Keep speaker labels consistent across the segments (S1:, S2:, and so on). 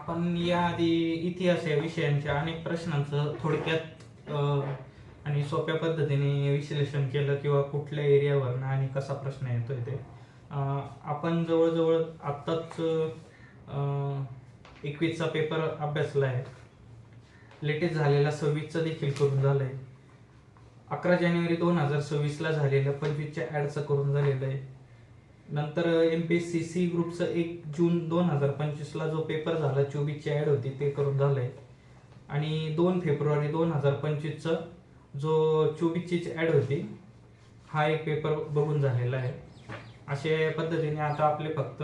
S1: आपण याआधी इतिहास या विषयांच्या अनेक प्रश्नांचं थोडक्यात आणि सोप्या पद्धतीने विश्लेषण केलं किंवा कुठल्या एरियावरनं आणि कसा प्रश्न येतोय ते आपण जवळजवळ आत्ताच 21चा पेपर अभ्यासला आहे. लेटेस्ट झालेला 26चा देखील करून झालंय. 11 जानेवारी 2026ला झालेलं 25च्या ॲडचं करून झालेलं आहे. नंतर MPSC ग्रुपचं 1 जून 2025ला जो पेपर झाला 24ची ॲड होती ते करून झालंय. आणि 2 फेब्रुवारी 2025चं जो 24ची ॲड होती हा एक पेपर बघून झालेला आहे. अशा पद्धतीने आता आपले फक्त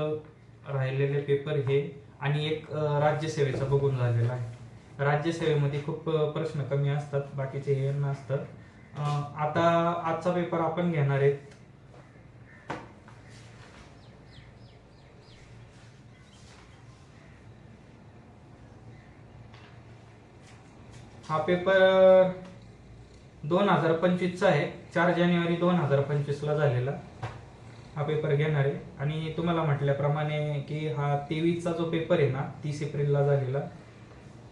S1: राहिलेले पेपर हे आणि एक राज्यसेवेचा बघून झालेला आहे. राज्यसेवेमध्ये खूप प्रश्न कमी असतात, बाकीचे हे नसतात. आता आजचा पेपर आपण घेणार आहेत. हा पेपर 2025चा आहे. 4 जानेवारी 2025ला झालेला हा पेपर घेणार आहे. आणि तुम्हाला म्हटल्याप्रमाणे की हा 23चा जो पेपर आहे ना 30 एप्रिलला झालेला,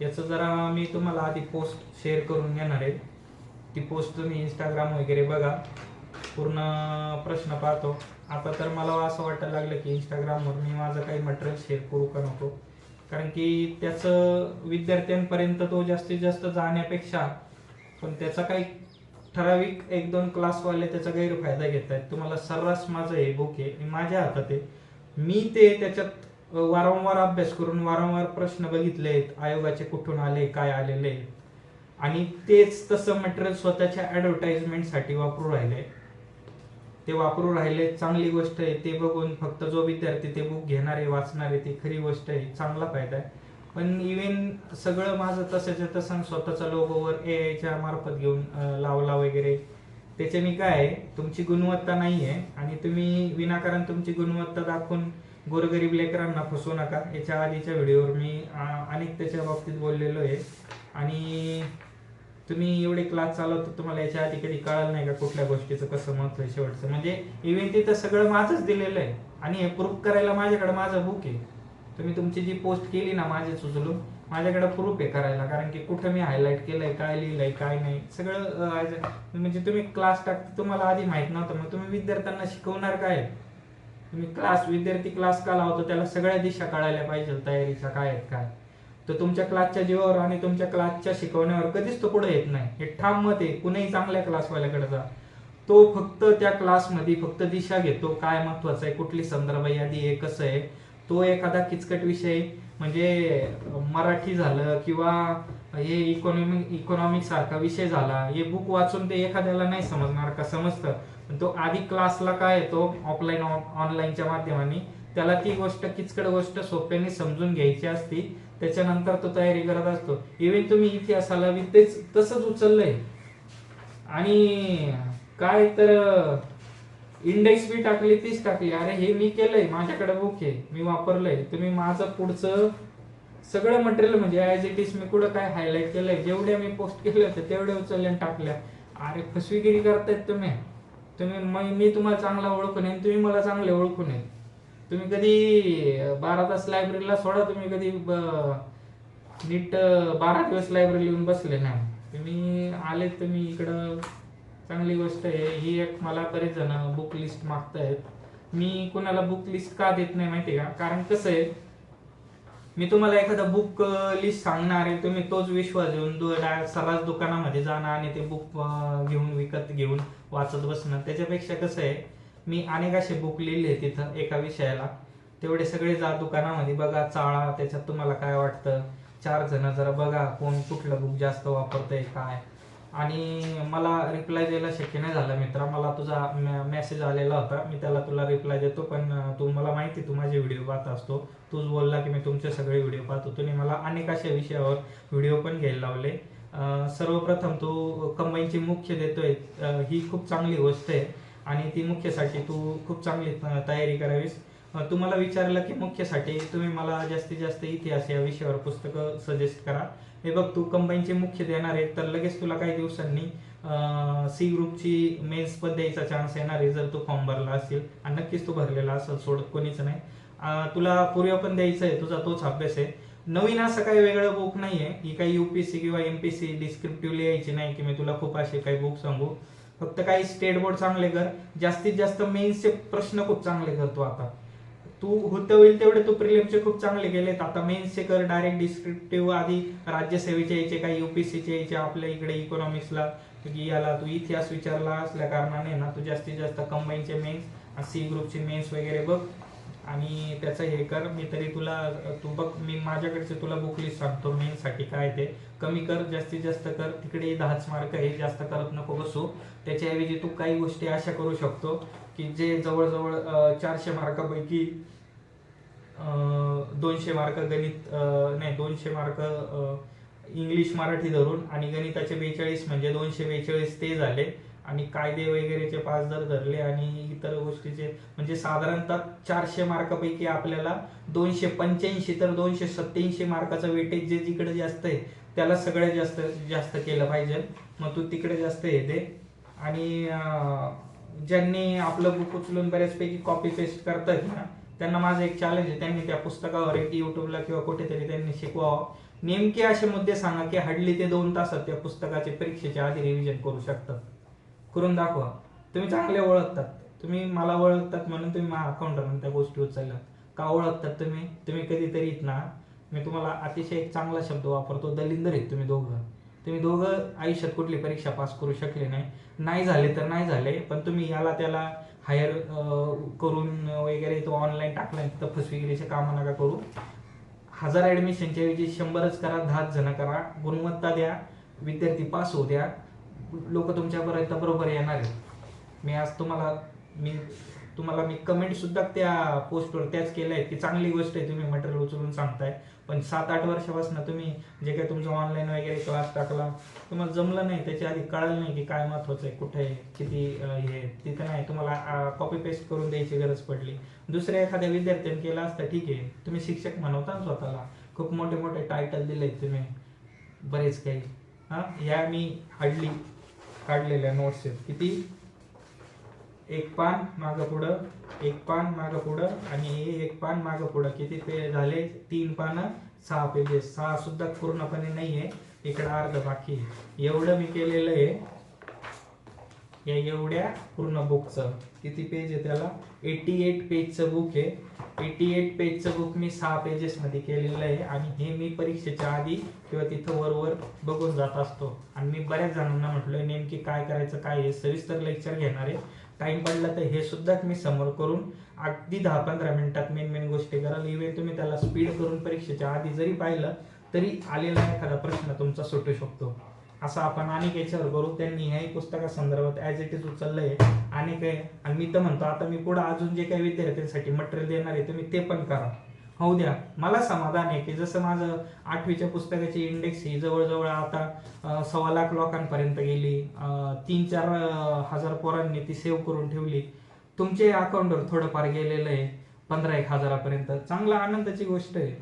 S1: याचं जरा मी तुम्हाला आधी पोस्ट शेअर करून घेणार आहे. ती पोस्ट तुम्ही इंस्टाग्राम वगैरे बघा, पूर्ण प्रश्न पाहतो. आता तर मला असं वाटायला लागलं की इंस्टाग्रामवर मी माझं काही मटेरियल शेअर करू का नको, कारण की त्याचं विद्यार्थ्यांपर्यंत तो जास्तीत जास्त जाण्यापेक्षा पण त्याचा काही ठराविक 1-2 क्लासवाले त्याचा गैरफायदा घेत आहेत. तुम्हाला सर्रास माझं हे बुक आहे माझ्या हातात आहे. मी ते त्याच्यात वारंवार अभ्यास करून वारंवार प्रश्न बघितले आहेत, आयोगाचे कुठून आले काय आलेले, आणि तेच तसं मटेरियल स्वतःच्या ॲडव्हर्टाइजमेंटसाठी वापरू राहिले. ते वापरू राहिले चांगली गोष्ट आहे. ते बघून फक्त जो विद्यार्थी ते बुक घेणार आहे वाचणार आहे ती खरी गोष्ट आहे, चांगला फायदा आहे. पण इव्हन सगळं माझं तसंच्या तसं स्वतःचा लोगोवर AIच्या मार्फत घेऊन लावला वगैरे, त्याच्याने काय आहे तुमची गुणवत्ता नाही आहे. आणि तुम्ही विनाकारण तुमची गुणवत्ता दाखवून गोरगरीब लेकरांना फसवू नका. याच्या आधीच्या व्हिडिओवर मी अनेक त्याच्या बाबतीत बोललेलो आहे. आणि तुम्ही एवढे क्लास चालवता, तुम्हाला याच्या आधी कधी कळलं नाही का कुठल्या गोष्टीचं कसं महत्व आहे शेवटचं. म्हणजे इव्हन तिथं सगळं माझंच दिलेलं आहे आणि हे प्रूफ करायला माझ्याकडे माझं बुक आहे. तुम्ही तुमची जी पोस्ट केली ना माझेच उचलून, माझ्याकडे प्रूफ आहे करायला, कारण की कुठं मी हायलाईट केलंय, काय लिहिलंय काय नाही सगळं. म्हणजे तुम्ही क्लास टाकता तुम्हाला आधी माहित नव्हतं, मग तुम्ही विद्यार्थ्यांना शिकवणार काय? तुम्ही विद्यार्थी क्लास का लावतो त्याला सगळ्या दिशा कळायला पाहिजे तयारीच्या काय आहेत काय. तर तुमच्या क्लासच्या जीवावर आणि तुमच्या क्लासच्या शिकवण्यावर कधीच तो पुढे येत नाही. हे ठाम मत आहे. कुणीही चांगल्या क्लासवाल्याकडे जा, तो फक्त त्या क्लासमध्ये फक्त दिशा घेतो, काय महत्वाचं आहे, कुठली संदर्भ यादी आहे, कसं आहे. तो एखादा किचकट विषय म्हणजे मराठी झालं किंवा हे इकॉनॉमिक सारखा विषय झाला, हे बुक वाचून ते एखाद्याला नाही समजणार का? समजतं. पण तो आधी क्लासला काय येतो ऑफलाईन ऑनलाईनच्या माध्यमाने, त्याला ती गोष्ट किचकट गोष्ट सोप्याने समजून घ्यायची असती, त्याच्यानंतर तो तयारी करत असतो. इव्हन तुम्ही इतिहासाला तेच तसंच उचललंय. आणि काय तर इंडेक्स बी टाकली तीच टाकली. अरे हे मी केलंय, माझ्याकडे बुक आहे, मी वापरलंय. तुम्ही माझं पुढचं सगळं मटेरियल म्हणजे ॲज इट इज मी कुठं काय हायलाईट केलंय, जेवढे मी पोस्ट केले होते तेवढे उचलले आणि टाकल्या. अरे फसवेगिरी करतायत तुम्ही. मी तुम्हाला चांगला ओळखून आहे, तुम्ही मला चांगले ओळखून आहे. तुम्ही कधी 12 तास लायब्ररीला सोडा, तुम्ही कधी नीट 12 दिवस लायब्ररी येऊन बसले नाही. तुम्ही आले, तुम्ही इकडं चांगली गोष्ट आहे. ही एक मला बरेच जण बुक लिस्ट मागतायत. मी कुणाला बुक लिस्ट का देत नाही माहिती का? कारण कसं आहे, मी तुम्हाला एखादा बुक लिस्ट सांगणार आहे, तुम्ही तोच विश्वास घेऊन सर्रास दुकानामध्ये जाणार आणि ते बुक विकत घेऊन वाचत बसणं. त्याच्यापेक्षा कसं आहे, मी अनेक असे बुक लिहिले तिथं एका विषयाला, तेवढे सगळे जा दुकानामध्ये बघा, चाळा, त्याच्यात तुम्हाला काय वाटतं, 4 जण जरा बघा कोण कुठलं बुक जास्त वापरतंय काय. आणि मला रिप्लाय द्यायला शक्य नाही झालं मित्रा. मला तुझा मेसेज आलेला होता, मी त्याला तुला रिप्लाय देतो, पण तू मला माहिती तू माझे व्हिडिओ पाहत असतो. तूच बोलला की मी तुमचे सगळे व्हिडिओ पाहतो. तुम्ही मला अनेक अशा विषयावर व्हिडिओ पण घ्यायला लावले. सर्वप्रथम तू कंबाईनची मुख्य देतोय, ही खूप चांगली गोष्ट आहे. आणि ती मुख्यसाठी तू खूप चांगली तयारी करावीस. तुम्हाला विचारलं की मुख्यसाठी तुम्ही मला जास्तीत जास्त इतिहास या विषयावर पुस्तकं सजेस्ट करा. हे बघ, तू कंबाईनचे मुख्य देणार आहे तर लगेच तुला काही दिवसांनी C ग्रुपची मेन्स पण द्यायचा चान्स येणार आहे, जर तू फॉर्म भरला असेल. आणि नक्कीच तू भरलेला असेल, सोडत कोणीच नाही. तुला पूर्व पण द्यायचं आहे, तुझा तोच अभ्यास आहे. नवीन असं काही वेगळं बुक नाहीये, ही काही UPSC किंवा MPSC डिस्क्रिप्टिव्ह लिहायची नाही की मी तुला खूप असे काही बुक सांगू. फक्त काही स्टेट बोर्ड चांगले कर, जास्तीत जास्त मेन्सचे प्रश्न खूप चांगले करतो. आता तू होतं होईल तेवढे तू प्रिलिमचे खूप चांगले गेलेत, आता मेन्सचे कर. डायरेक्ट डिस्क्रिप्टिव्ह आधी राज्यसेवेचे यायचे, काही UPSCचे यायचे आपल्या इकडे इकॉनॉमिक्सला, की याला तू इतिहास विचारला असल्या कारणाने ना तू जास्तीत जास्त कंबाईनचे मेन्स, C ग्रुपचे मेन्स वगैरे बघ आणि त्याचं हे कर. मी तरी तुला, तू बघ, मी माझ्याकडचे तुला बुक लिस्ट सांगतो मेन्ससाठी काय ते कमी कर, जास्तीत जास्त कर. तिकडे 10च मार्क आहे, जास्त करत नको बसू. त्याच्याऐवजी तू काही गोष्टी अशा करू शकतो की जे जवळजवळ 400 मार्कापैकी 200 मार्क गणित, नाही 200 मार्क इंग्लिश मराठी धरून, आणि गणिताचे 42 म्हणजे 242 ते झाले, आणि कायदे वगैरेचे 5 जर धरले आणि इतर गोष्टीचे म्हणजे साधारणतः 400 मार्कापैकी आपल्याला 285 तर 287 मार्काचं वेटेज जे जिकडे जास्त आहे त्याला सगळ्यात जास्त जास्त केलं पाहिजे. मग तू तिकडे जास्त येते. आणि ज्यांनी आपलं बुक उचलून बऱ्याचपैकी कॉपी पेस्ट करतायत ना, त्यांना माझं एक चॅलेंज आहे, त्यांनी त्या पुस्तकावर एक युट्यूबला किंवा कुठेतरी त्यांनी शिकवावं. नेमके असे मुद्दे सांगा की हार्डली ते 2 तासात त्या पुस्तकाचे परीक्षेच्या आधी रिव्हिजन करू शकतात. करून दाखवा. तुम्ही चांगले ओळखतात, तुम्ही मला ओळखतात म्हणून तुम्ही माझ्या अकाउंटवरून त्या गोष्टी उचलल्यात. का ओळखतात तुम्ही? तुम्ही कधीतरी ना, मी तुम्हाला अतिशय एक चांगला शब्द वापरतो, दलिंदर आहेत तुम्ही दोघं. तुम्ही दोघं आयुष्यात कुठली परीक्षा पास करू शकले नाही झाले तर नाही झाले, पण तुम्ही याला त्याला हायर करून वगैरे तो ऑनलाईन टाकला, तिथं फसवेगिरीचे कामं नका करू. 1000 ऍडमिशनच्या ऐवजी 100च करा, 10 जण करा, गुणवत्ता द्या, विद्यार्थी पास होऊ द्या, लोक तुमच्यापर्यंत बरोबर येणार आहेत. मी आज तुम्हाला मी कमेंट सुद्धा त्या पोस्टवर त्याच केल्या आहेत की चांगली गोष्ट आहे तुम्ही मटेरियल उचलून सांगताय, पण 7-8 वर्षापासून तुम्ही जे काही तुमचं ऑनलाईन वगैरे क्लास टाकला तुम्हाला जमलं नाही, त्याच्या आधी कळलं नाही की काय महत्वाचं आहे, कुठे आहे, किती हे तिथं नाही, तुम्हाला कॉपी पेस्ट करून द्यायची गरज पडली. दुसऱ्या एखाद्या विद्यार्थ्याने केलं असतं ठीक आहे, तुम्ही शिक्षक म्हणवता ना स्वतःला, खूप मोठे मोठे टायटल दिलेत तुम्ही बरेच काही. ह्या मी हार्डली काढलेल्या नोट्स आहेत. किती? एक पान मागं पुढं, एक पान मागं पुढं, आणि एक पान मागं पुढं. किती पे झाले? 3 पानं, 6 पेजेस. 6 सुद्धा पूर्णपणे नाहीये, इकडे अर्ध बाकी आहे. एवढं मी केलेलं आहे या एवढ्या पूर्ण बुकचं. किती पेज आहे त्याला? 88 पेजचं बुक आहे. 88 पेजचं बुक मी 6 पेजेस मध्ये केलेलं आहे, आणि हे मी परीक्षेच्या आधी किंवा तिथं वरवर बघून जात असतो. आणि मी बऱ्याच जणांना म्हटलोय नेमकी काय करायचं, काय आहे, सविस्तर लेक्चर घेणार आहे. टाइम पडला तर हे सुद्धा मी समोर करून अगदी 10-15 मिनिटात मेन गोष्टी कराल. इव्हन तुम्ही त्याला स्पीड करून परीक्षेच्या आधी जरी पाहिलं तरी आलेला एखादा प्रश्न तुमचा सुटू शकतो. असं आपण अनेक याच्यावर करू. त्यांनी ह्याही पुस्तकासंदर्भात ॲज इट इज उचललंय आणि काय. आणि मी तर म्हणतो आता मी पुढे अजून जे काही विद्यार्थ्यांसाठी मटेरियल देणार आहे तुम्ही ते पण करा, होऊ द्या. मला समाधान आहे की जसं माझं 8वीच्या पुस्तकाची इंडेक्स ही जवळजवळ आता 1.25 लाख लोकांपर्यंत गेली. 3-4 हजार पोरांनी ती सेव्ह करून ठेवली. तुमच्या अकाउंटवर थोडंफार गेलेलं आहे 15-1 हजारापर्यंत. चांगला आनंदाची गोष्ट आहे.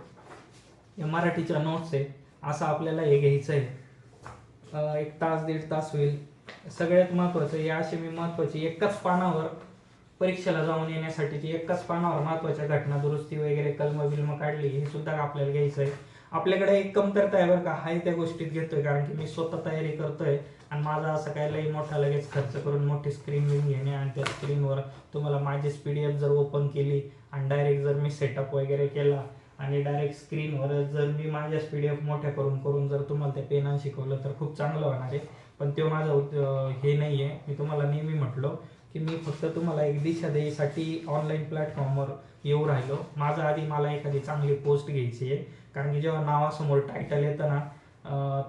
S1: या मराठीच्या नोट्स आहे, असं आपल्याला हे घ्यायचं आहे. 1 तास 1.5 तास होईल. सगळ्यात महत्वाचं हे अशी मी महत्वाची एकाच पानावर परीक्षेला जाऊन येण्यासाठीची एकाच पानावर महत्वाच्या घटना दुरुस्ती वगैरे कलम काढली, हे सुद्धा आपल्याला घ्यायचं आहे. आपल्याकडे एक कमतरता आहे बरं का, हाय त्या गोष्टीत घेतोय कारण की मी स्वतः तयारी करतोय, आणि माझा असं काय लई मोठा लगेच खर्च करून मोठी स्क्रीन घेणे आणि त्या स्क्रीनवर तुम्हाला माझीच PDF जर ओपन केली आणि डायरेक्ट जर मी सेटअप वगैरे केला आणि डायरेक्ट स्क्रीनवर जर मी माझ्याच PDF मोठ्या करून जर तुम्हाला त्या पेनाने शिकवलं तर खूप चांगलं होणार आहे. पण ते माझं हे नाही आहे. मी तुम्हाला नेहमी म्हटलो की मी फक्त तुम्हाला एक दिशा द्यायसाठी ऑनलाईन प्लॅटफॉर्मवर येऊ राहिलो. माझं आधी मला एखादी चांगली पोस्ट घ्यायची आहे, कारण की जेव्हा नावासमोर टायटल येतं ना,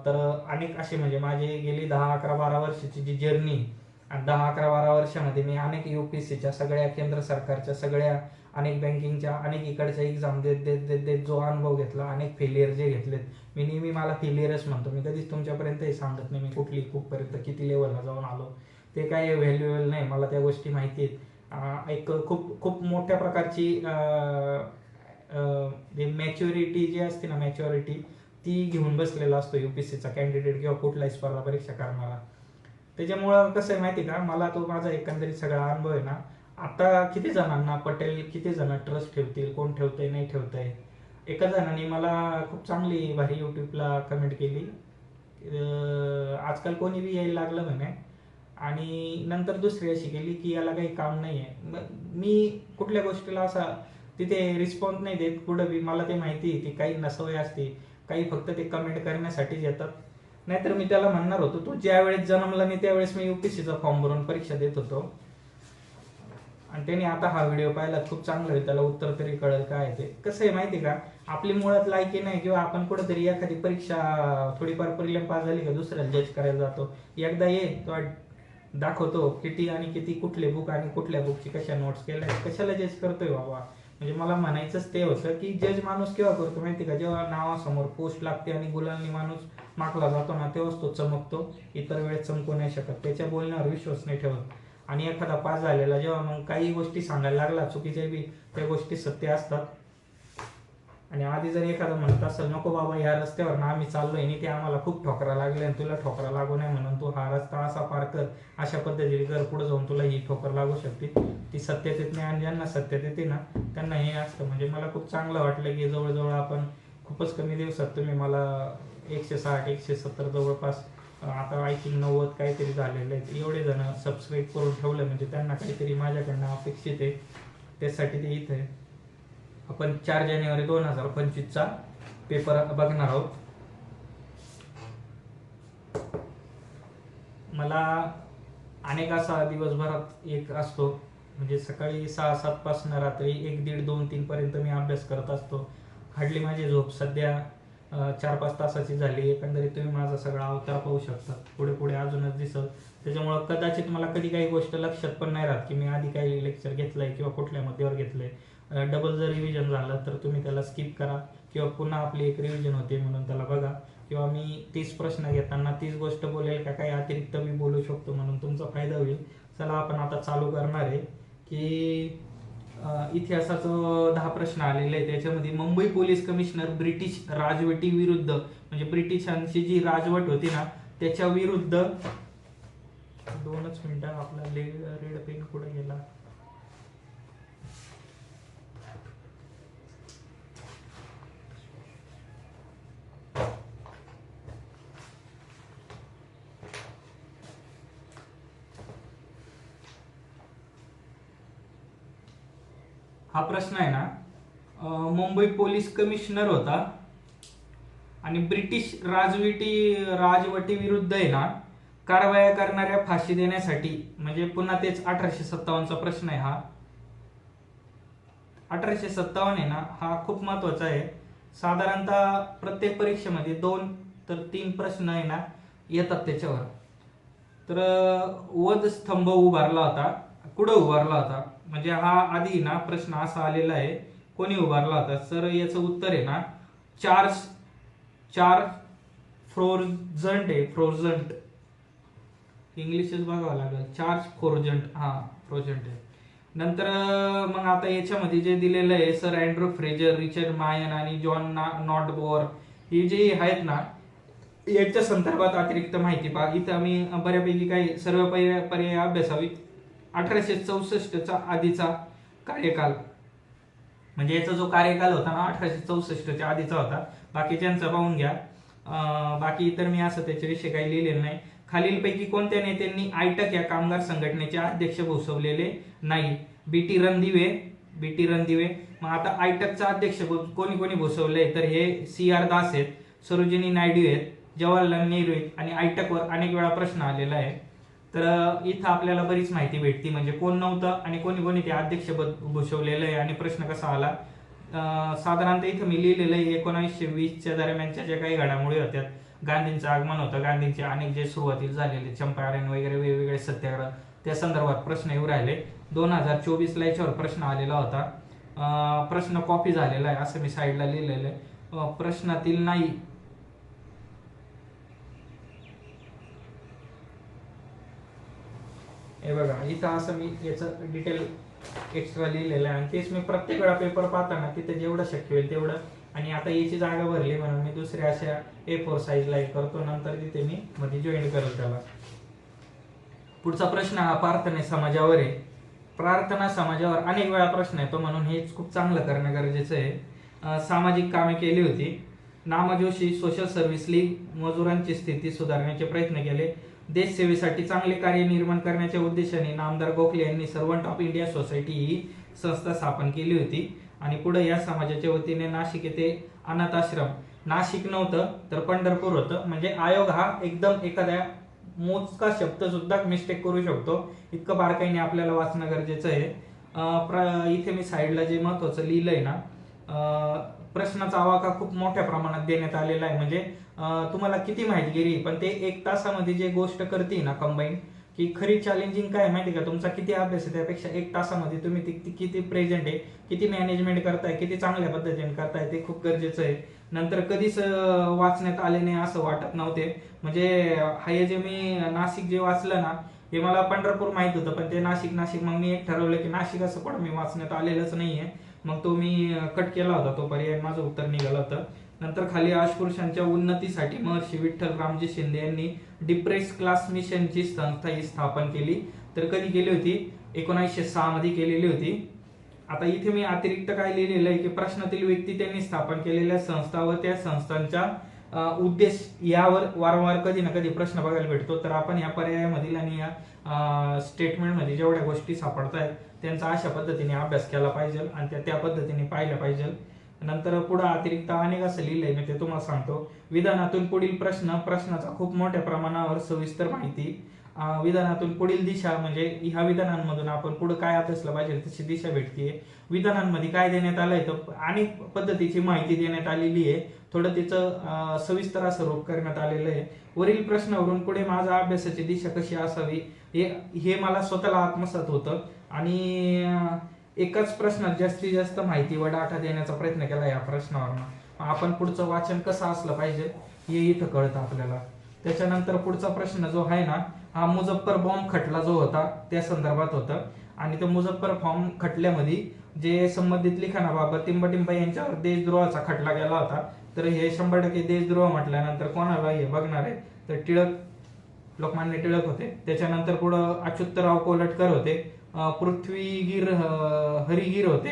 S1: तर अनेक असे म्हणजे माझी गेली 10-11-12 वर्षाची जी जर्नी, आणि 10-11-12 वर्षामध्ये मी अनेक UPSCच्या सगळ्या केंद्र सरकारच्या सगळ्या अनेक बँकिंगच्या अनेक इकडच्या एक्झाम देत जो अनुभव घेतला, अनेक फेलियर जे घेतलेत. मी नेहमी मला फेलियरच म्हणतो, मी कधीच तुमच्यापर्यंत हे सांगत नाही मी कुठली कुठपर्यंत किती लेवलला जाऊन आलो. ते काय व्हॅल्युएबल नाही, मला त्या गोष्टी माहिती आहेत. एक खूप मोठ्या प्रकारची मॅच्युरिटी जी असते ना, मॅच्युरिटी ती घेऊन बसलेला असतो UPSCचा कॅन्डिडेट किंवा कुठलाही स्पर्धा परीक्षा करणारा. त्याच्यामुळं कसं आहे माहिती का, मला तो माझा एकंदरीत सगळा अनुभव आहे ना, आता किती जणांना पटेल, किती जण ट्रस्ट ठेवतील, कोण ठेवतंय नाही ठेवतंय, एका जणाने मला खूप चांगली भारी यूट्यूबला कमेंट केली, आजकाल कोणी बी यायला लागलं म्हणे. आणि नंतर दुसरी अशी केली की याला काही काम नाही आहे. मी कुठल्या गोष्टीला असा तिथे रिस्पॉन्स नाही देत कुठं बी. मला ते माहिती आहे की काही नसवय असते, काही फक्त ते कमेंट करण्यासाठीच येतात. नाहीतर मी त्याला म्हणणार होतो, तू ज्या वेळेस जन्मला नाही त्यावेळेस मी UPSCचा फॉर्म भरून परीक्षा देत होतो. आणि त्याने आता हा व्हिडिओ पाहिला, खूप चांगलं आहे, त्याला उत्तर तरी कळेल काय आहे ते. कसं आहे माहिती का, आपली मुळात लायकी नाही, किंवा आपण कुठेतरी एखादी परीक्षा थोडीफार प्रिलिम पास झाली का दुसऱ्याला जज करायला जातो. एकदा ये तो दाखवतो किती आणि किती कुठले बुक आणि कुठल्या बुकची कशा नोट्स केल्या, कशाला जज करतोय बाबा. म्हणजे मला म्हणायचंच ते होतं की जज माणूस केव्हा करतो माहिती का, जेव्हा नावासमोर पोस्ट लागते आणि गुलालनी माणूस माखला जातो ना, तेव्हाच तो चमकतो. इतर वेळेस चमकू नाही शकत, त्याच्या बोलण्यावर विश्वास नाही ठेवत. आणि एखादा पास झालेला जेव्हा मग काही गोष्टी सांगायला लागला चुकीच्या बी, त्या गोष्टी सत्य असतात. आणि आधी जर एखादा म्हणत असेल, नको बाबा या रस्त्यावर ना आम्ही चाललोय आणि ते आम्हाला खूप ठोकरा लागले आणि तुला ठोकरा लागू नये म्हणून तू हा रस्ता असा पार कर, अशा पद्धतीने कर, पुढे जाऊन तुला ही ठोकर लागू शकते, ती सत्यतेत नाही. आणि ज्यांना सत्यतेत येते ना त्यांना हे असतं. म्हणजे मला खूप चांगलं वाटलं की जवळजवळ आपण खूपच कमी दिवसात तुम्ही मला 160 170 जवळपास, आता आय थिंक 90 काहीतरी झालेले आहेत, एवढे जण सबस्क्राईब करून ठेवलं. म्हणजे त्यांना काहीतरी माझ्याकडनं अपेक्षित आहे, त्यासाठी ते इथे आपण 4 जानेवारी 2025चा पेपर बघणार आहोत. मला अनेक असा दिवसभरात एक असतो, म्हणजे सकाळी 6-7 पासून रात्री 1, 1:30, 2, 3 पर्यंत मी अभ्यास करत असतो. हार्डली माझी झोप सध्या 4-5 तासाची झाली. एकंदरीत तुम्ही माझा सगळा अवतार पाहू शकता, पुढे पुढे अजूनच दिसत. त्याच्यामुळं कदाचित मला कधी काही गोष्ट लक्षात पण नाही राहत की मी आधी काही लेक्चर घेतलंय किंवा कुठल्या मुद्द्यावर घेतलंय. डबल जर रिव्हिजन झालं तर तुम्ही त्याला स्किप करा, किंवा पुन्हा आपली एक रिव्हिजन होते म्हणून त्याला बघा. किंवा मी 30 प्रश्न घेताना 30 गोष्ट बोलेल का काही अतिरिक्त मी बोलू शकतो, म्हणून तुमचा फायदा होईल. चला आपण आता चालू करणार आहे की इतिहासाचं 10 प्रश्न आलेले आहेत. त्याच्यामध्ये मुंबई पोलीस कमिशनर ब्रिटिश राजवटी विरुद्ध, म्हणजे ब्रिटिशांची जी राजवट होती ना त्याच्या विरुद्ध, 2च मिनिटं, आपला रेड पेन कुठे गेला. हा प्रश्न आहे ना, मुंबई पोलीस कमिशनर होता आणि ब्रिटिश राजवटी विरुद्ध आहे ना कारवाया करणाऱ्या फाशी देण्यासाठी, म्हणजे पुन्हा तेच 1857चा प्रश्न आहे हा. 1857 आहे ना, हा खूप महत्वाचा आहे. साधारणतः प्रत्येक परीक्षेमध्ये 2 तर 3 प्रश्न आहे ना येतात त्याच्यावर. तर वध स्तंभ उभारला होता, कुठं उभारला होता, म्हणजे हा आधी ना प्रश्न असा आलेला आहे, कोणी उभारला होता. सर याचं उत्तर आहे ना चार्ल्स फ्रोजंट आहे. फ्रोजंट इंग्लिशच बघावं लागेल, चार्ल्स फ्रोजंट, हा फ्रोजंट आहे. नंतर मग आता याच्यामध्ये जे दिलेलं आहे, सर अँड्रू फ्रेजर, रिचर्ड मायन आणि जॉन नॉटबोअर, हे जे आहेत ना याच्या संदर्भात अतिरिक्त माहिती पहा. इथं आम्ही बऱ्यापैकी काही सर्व पर्याय अभ्यासावी. 1864चा आधीचा कार्यकाल, म्हणजे याचा जो कार्यकाल होता ना 1864च्या आधीचा होता. बाकीच्यांचा पाहून घ्या. बाकी इतर मी असं त्याच्याविषयी काही लिहिलेलं नाही. खालीलपैकी कोणत्या नेत्यांनी आयटक या कामगार संघटनेचे अध्यक्ष भूषवलेले नाही. बीटी रणदिवे. मग आता आयटकचा अध्यक्ष कोणी कोणी भूषवले, तर हे CR दास आहेत, सरोजिनी नायडू आहेत, जवाहरलाल नेहरू आहेत. आणि आयटकवर अनेक वेळा प्रश्न आलेला आहे, तर इथं आपल्याला बरीच माहिती भेटती, म्हणजे कोण नव्हतं आणि कोणी कोणी ते अध्यक्षपद भूषवलेलं आहे आणि प्रश्न कसा आला. साधारणतः इथं मी लिहिलेलं आहे 1920च्या दरम्यानच्या ज्या काही घडामोडी होत्या, गांधींचं आगमन होतं, गांधींचे अनेक जे सुरुवातीला झालेले चंपारण वगैरे वेगवेगळे सत्याग्रह, त्या संदर्भात प्रश्न येऊ राहिले. 2024ला याच्यावर प्रश्न आलेला होता. प्रश्न कॉपी झालेला आहे असं मी साईडला लिहिलेलं आहे, प्रश्नातील नाही. हे बघा इथं असं मी याचं डिटेल एक्स्ट्रा लिहिलेलं आहे, आणि तेच मी प्रत्येक वेळा पेपर पाहताना तिथे जेवढं शक्य होईल तेवढं. आणि आता याची जागा भरली म्हणून मी दुसऱ्या अशा A4 साईजला हे करतो, नंतर तिथे मी मध्ये जॉईन करेल त्याला. पुढचा प्रश्न हा प्रार्थना समाजावर आहे. प्रार्थना समाजावर अनेक वेळा प्रश्न येतो, म्हणून हेच खूप चांगलं करणं गरजेचं आहे. सामाजिक कामे केली होती. नामजोशी सोशल सर्व्हिस लीग मजुरांची स्थिती सुधारण्याचे प्रयत्न केले. देश सेवेसाठी चांगले कार्य निर्माण करण्याच्या उद्देशाने नामदार गोखले यांनी सर्वंट ऑफ इंडिया सोसायटी ही संस्था स्थापन केली होती. आणि पुढे या समाजाच्या वतीने नाशिक येथे अनाथ आश्रम, नाशिक नव्हतं तर पंढरपूर होतं. म्हणजे आयोग हा एकदम एखाद्या मोजका शब्द सुद्धा मिस्टेक करू शकतो, इतकं बारकाईने आपल्याला वाचणं गरजेचं आहे. इथे मी साईडला जे महत्वाचं लिहिलंय ना, प्रश्नाचा आवाका खूप मोठ्या प्रमाणात देण्यात आलेला आहे. म्हणजे तुम्हाला किती माहितीगिरी, पण ते 1 तासामध्ये जे गोष्ट करते ना कंबाईन, की खरी चॅलेंजिंग काय माहिती का, तुमचा किती अभ्यास आहे त्यापेक्षा 1 तासामध्ये तुम्ही किती प्रेझेंट आहे, किती मॅनेजमेंट करताय, किती चांगल्या पद्धतीने करताय, ते खूप गरजेचं आहे. नंतर कधीच वाचण्यात आले नाही असं वाटत नव्हते. म्हणजे हे जे मी नाशिक जे वाचलं ना, हे मला पंढरपूर माहित होतं, पण ते नाशिक मग मी एक ठरवलं की नाशिक असं पण मी वाचण्यात आलेलंच नाहीये. मग तो मी कट केला होता, तो पर्याय माझं उत्तर निघालं होतं. नंतर खाली अस्पृश्यांच्या उन्नतीसाठी महर्षी विठ्ठल रामजी शिंदे यांनी डिप्रेस क्लास मिशनची संस्था ही स्थापन केली. तर कधी केली होती? 1906 मध्ये केलेली होती. आता इथे मी अतिरिक्त काय लिहिलेलं आहे की प्रश्नातील व्यक्ती त्यांनी स्थापन केलेल्या संस्था व त्या संस्थांच्या उद्देश यावर वारंवार कधी ना कधी प्रश्न बघायला भेटतो. तर आपण या पर्यायामधील आणि या स्टेटमेंटमध्ये जेवढ्या गोष्टी सापडत आहेत त्यांचा अशा पद्धतीने अभ्यास केला पाहिजे आणि त्या पद्धतीने पाहिल्या पाहिजे. नंतर पुढे अतिरिक्त अनेक असं लिहिलंय, मी ते तुम्हाला सांगतो. विधानातून पुढील प्रश्नाचा खूप मोठ्या प्रमाणावर सविस्तर माहिती. विधानातून पुढील दिशा, म्हणजे ह्या विधानांमधून आपण पुढे काय अभ्यासलं पाहिजे तशी दिशा भेटते. विधानांमध्ये काय देण्यात आलंय तर अनेक पद्धतीची माहिती देण्यात आलेली आहे. थोडं तिचं सविस्तर असं रूप करण्यात आलेलं आहे. वरील प्रश्नावरून पुढे माझा अभ्यासाची दिशा कशी असावी हे मला स्वतःला आत्मसात होतं. आणि एकाच प्रश्नात जास्तीत जास्त माहिती व डाटा देण्याचा प्रयत्न केला या प्रश्नावरनं. आपण पुढचं वाचन कसं असलं पाहिजे हे इथं कळतं आपल्याला. त्याच्यानंतर पुढचा प्रश्न जो आहे ना, हा मुझफ्फर बॉम्ब खटला जो होता त्या संदर्भात होता. आणि तो मुझफ्फर बॉम्ब खटल्यामध्ये जे संबंधित लिखाणाबाबत टिंबटिंब यांच्यावर देशद्रोहाचा खटला गेला होता. तर हे 100% देशद्रोह म्हटल्यानंतर कोणाला हे बघणार आहे तर टिळक, लोकमान्य टिळक होते. त्याच्यानंतर पुढं अच्युतराव कोलटकर होते. पृथ्वीगीर हरिगीर होते.